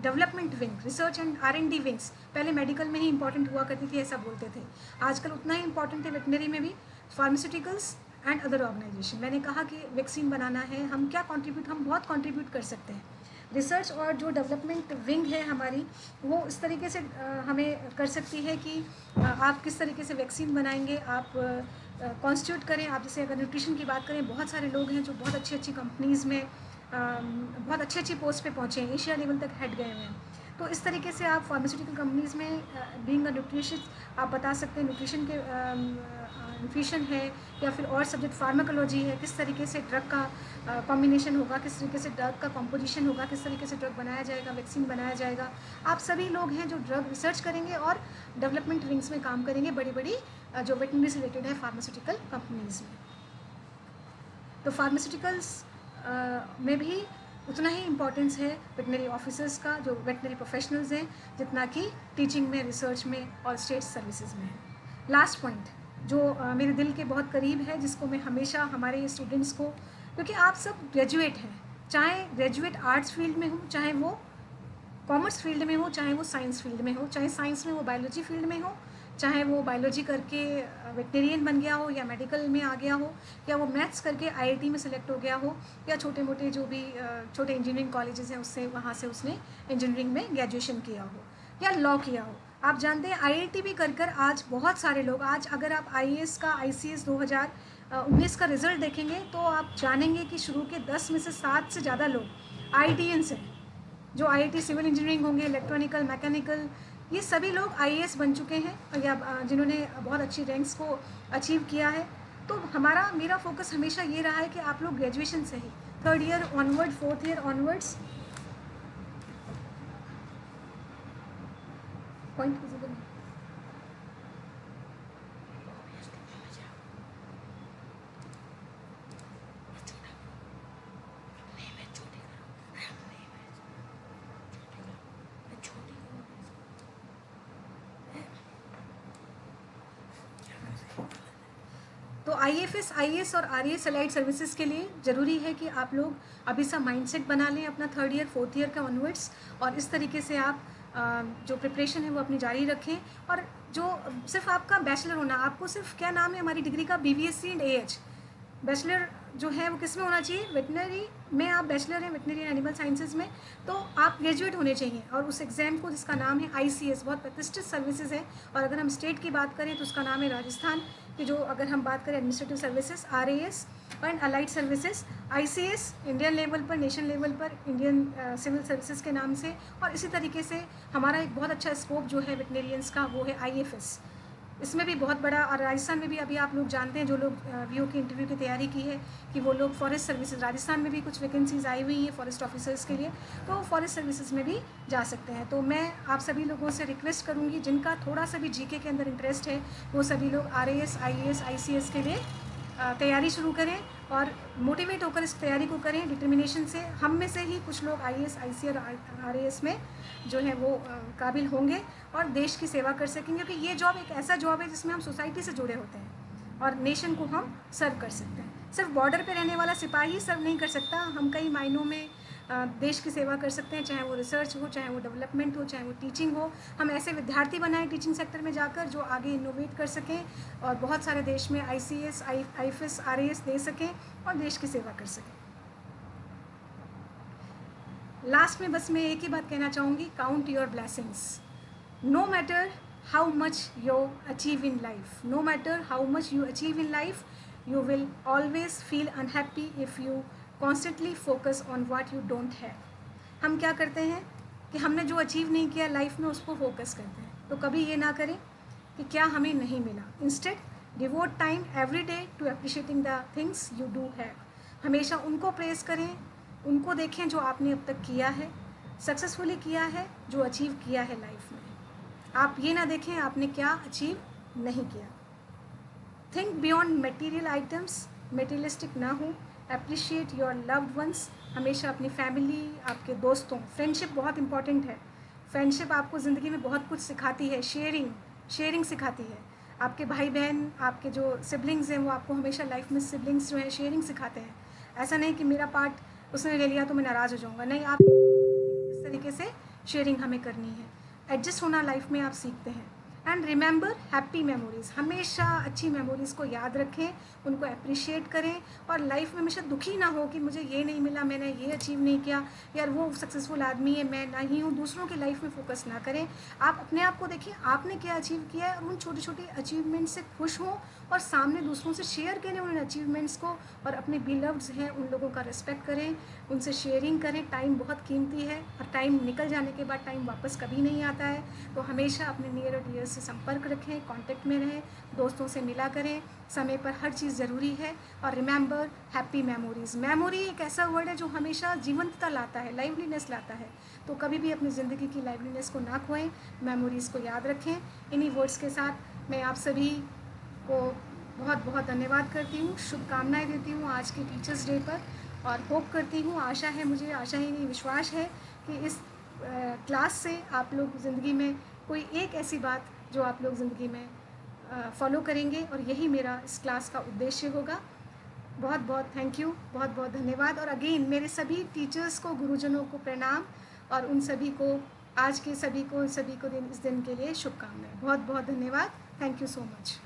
development wing, research and R&D wings. पहले मेडिकल में ही इंपॉर्टेंट हुआ करती थी, ऐसा बोलते थे, आजकल उतना ही इंपॉर्टेंट है वेटनरी में भी। फार्मास्यूटिकल्स एंड अदर ऑर्गेनाइजेशन, मैंने कहा कि वैक्सीन बनाना है, हम क्या कंट्रीब्यूट, हम बहुत कंट्रीब्यूट कर सकते हैं। रिसर्च और जो डेवलपमेंट विंग है हमारी वो इस तरीके से हमें कर सकती है कि आप किस तरीके से वैक्सीन बनाएंगे, आप कॉन्स्टिट्यूट करें। आप जैसे अगर न्यूट्रिशन की बात करें, बहुत सारे लोग हैं जो बहुत अच्छी अच्छी कंपनीज़ में बहुत अच्छी अच्छी पोस्ट पे पहुँचे हैं, एशिया लेवल तक हेड गए हुए हैं। तो इस तरीके से आप फार्मास्यूटिकल कंपनीज़ में बीइंग अ न्यूट्रिशियनिस्ट आप बता सकते हैं न्यूट्रिशन है या फिर और सब्जेक्ट फार्माकोलॉजी है, किस तरीके से ड्रग का कॉम्बिनेशन होगा, किस तरीके से ड्रग का कॉम्पोजिशन होगा, किस तरीके से ड्रग बनाया जाएगा, वैक्सीन बनाया जाएगा। आप सभी लोग हैं जो ड्रग रिसर्च करेंगे और डेवलपमेंट विंग्स में काम करेंगे, बड़ी बड़ी जो वेटनरी से रिलेटेड है फार्मास्यूटिकल कंपनीज़ में। तो फार्मास्यूटिकल्स में भी उतना ही इम्पोर्टेंस है वेटनरी ऑफिसर्स का, जो वेटनरी प्रोफेशनल्स हैं, जितना कि टीचिंग में, रिसर्च में और स्टेट सर्विसेज में है। लास्ट पॉइंट जो मेरे दिल के बहुत करीब है, जिसको मैं हमेशा हमारे स्टूडेंट्स को, क्योंकि आप सब ग्रेजुएट हैं, चाहे ग्रेजुएट आर्ट्स फील्ड में हो, चाहे वो कॉमर्स फील्ड में हो, चाहे वो साइंस फील्ड में हो, चाहे साइंस में वो बायोलॉजी फील्ड में हो, चाहे वो बायोलॉजी करके वेटनेरियन बन गया हो या मेडिकल में आ गया हो, या वो मैथ्स करके IIT में सेलेक्ट हो गया हो, या छोटे मोटे जो भी छोटे इंजीनियरिंग कॉलेजेस हैं उससे वहाँ से उसने इंजीनियरिंग में ग्रेजुएशन किया हो या लॉ किया हो। आप जानते हैं IIT भी कर आज बहुत सारे लोग, आज अगर आप IAS का ICS 2019 का रिज़ल्ट देखेंगे तो आप जानेंगे कि शुरू के 10 में से 7 से ज़्यादा लोग IITians हैं, जो IIT सिविल इंजीनियरिंग होंगे, इलेक्ट्रॉनिकल, मैकेनिकल, ये सभी लोग IAS बन चुके हैं या जिन्होंने बहुत अच्छी रैंक्स को अचीव किया है। तो मेरा फोकस हमेशा ये रहा है कि आप लोग ग्रेजुएशन से ही 3rd year onward, 4th year onwards, point visible है। तो IFS, IAS और RAS एलाइड सर्विसेज के लिए ज़रूरी है कि आप लोग अभी सा माइंडसेट बना लें अपना 3rd ईयर 4th ईयर का ऑनवर्ड्स, और इस तरीके से आप जो प्रिपरेशन है वो अपनी जारी रखें। और जो सिर्फ आपका बैचलर होना, आपको सिर्फ क्या नाम है हमारी डिग्री का, BVSc एंड AH, बैचलर जो है वो किस में होना चाहिए, वेटनरी में। आप बैचलर हैं वेटनरी एनिमल साइंसेज में, तो आप ग्रेजुएट होने चाहिए। और उस एग्ज़ाम को, जिसका नाम है ICS, बहुत प्रतिष्ठित सर्विसेज है। और अगर हम स्टेट की बात करें तो उसका नाम है राजस्थान की। जो अगर हम बात करें administrative services, RAS and allied services, ICS Indian level पर, नेशन लेवल पर इंडियन सिविल सर्विसेज के नाम से। और इसी तरीके से हमारा एक बहुत अच्छा स्कोप जो है वेटनरियंस का, वो है IFS। इसमें भी बहुत बड़ा, और राजस्थान में भी अभी आप लोग जानते हैं जो लोग VO की इंटरव्यू की तैयारी की है, कि वो लोग फॉरेस्ट सर्विसेज, राजस्थान में भी कुछ वैकेंसीज आई हुई हैं फॉरेस्ट ऑफिसर्स के लिए, तो फॉरेस्ट सर्विसेज में भी जा सकते हैं। तो मैं आप सभी लोगों से रिक्वेस्ट करूँगी, जिनका थोड़ा सा भी GK के अंदर इंटरेस्ट है, वो सभी लोग RAS, IAS, ICS के लिए तैयारी शुरू करें और मोटिवेट होकर इस तैयारी को करें डिटर्मिनेशन से। हम में से ही कुछ लोग IAS, IC और RAS में जो है वो काबिल होंगे और देश की सेवा कर सकेंगे, क्योंकि ये जॉब एक ऐसा जॉब है जिसमें हम सोसाइटी से जुड़े होते हैं और नेशन को हम सर्व कर सकते हैं। सिर्फ बॉर्डर पे रहने वाला सिपाही सर्व नहीं कर सकता, हम कई मायनों में देश की सेवा कर सकते हैं, चाहे वो रिसर्च हो, चाहे वो डेवलपमेंट हो, चाहे वो टीचिंग हो। हम ऐसे विद्यार्थी बनाएं टीचिंग सेक्टर में जाकर जो आगे इनोवेट कर सकें और बहुत सारे देश में ICS, IFS, RAS दे सकें और देश की सेवा कर सकें। लास्ट में बस मैं एक ही बात कहना चाहूँगी, count your blessings. No matter how much you achieve in life, no matter how much you achieve in life, you will always feel unhappy if you constantly focus on what you don't have. हम क्या करते हैं कि हमने जो achieve नहीं किया life में, उस पर फोकस करते हैं। तो कभी ये ना करें कि क्या हमें नहीं मिला। Instead devote time every day to appreciating the things you do have. हमेशा उनको प्रेस करें, उनको देखें जो आपने अब तक किया है, सक्सेसफुली किया है, जो अचीव किया है लाइफ में। आप ये ना देखें आपने क्या अचीव नहीं किया। Think beyond material items, materialistic ना हो। Appreciate your loved ones. हमेशा अपनी फैमिली, आपके दोस्तों, फ्रेंडशिप बहुत इंपॉर्टेंट है। फ्रेंडशिप आपको ज़िंदगी में बहुत कुछ सिखाती है। शेयरिंग सिखाती है। आपके भाई बहन, आपके जो सिबलिंग्स हैं, वो आपको हमेशा लाइफ में सिबलिंग्स जो हैं शेयरिंग सिखाते हैं। ऐसा नहीं कि मेरा पार्ट उसने ले लिया तो मैं नाराज़ हो जाऊँगा, नहीं, आप इस तरीके से शेयरिंग हमें करनी है। एडजस्ट होना लाइफ में आप सीखते हैं। And remember happy memories. हमेशा अच्छी मेमोरीज़ को याद रखें, उनको अप्रिशिएट करें और लाइफ में हमेशा दुखी ना हो कि मुझे ये नहीं मिला, मैंने ये अचीव नहीं किया, यार वो सक्सेसफुल आदमी है, मैं नहीं हूँ। दूसरों की लाइफ में फोकस ना करें, आप अपने आप को देखिए आपने क्या अचीव किया है और उन छोटे छोटे अचीवमेंट से खुश हों और सामने दूसरों से शेयर करें उन अचीवमेंट्स को। और अपने बिलव्ड्स हैं उन लोगों का रिस्पेक्ट करें, उनसे शेयरिंग करें। टाइम बहुत कीमती है और टाइम निकल जाने के बाद टाइम वापस कभी नहीं आता है। तो हमेशा अपने नियर और डियर से संपर्क रखें, कांटेक्ट में रहें, दोस्तों से मिला करें। समय पर हर चीज़ ज़रूरी है। और रिमेंबर हैप्पी मेमोरीज़। मेमोरी एक ऐसा वर्ड है जो हमेशा जीवंतता लाता है, लाइवलीनेस लाता है। तो कभी भी अपनी ज़िंदगी की लाइवलीनेस को ना खोएं, मेमोरीज़ को याद रखें। इन्हीं वर्ड्स के साथ मैं आप सभी को बहुत बहुत धन्यवाद करती हूँ, शुभकामनाएँ देती हूँ आज के टीचर्स डे पर। और होप करती हूँ, आशा है, मुझे आशा ही नहीं विश्वास है कि इस क्लास से आप लोग ज़िंदगी में कोई एक ऐसी बात जो आप लोग ज़िंदगी में फॉलो करेंगे, और यही मेरा इस क्लास का उद्देश्य होगा। बहुत बहुत थैंक यू, बहुत बहुत धन्यवाद। और अगेन मेरे सभी टीचर्स को, गुरुजनों को प्रणाम, और उन सभी को, आज के सभी को इस दिन के लिए शुभकामनाएं। बहुत बहुत धन्यवाद। Thank you so much.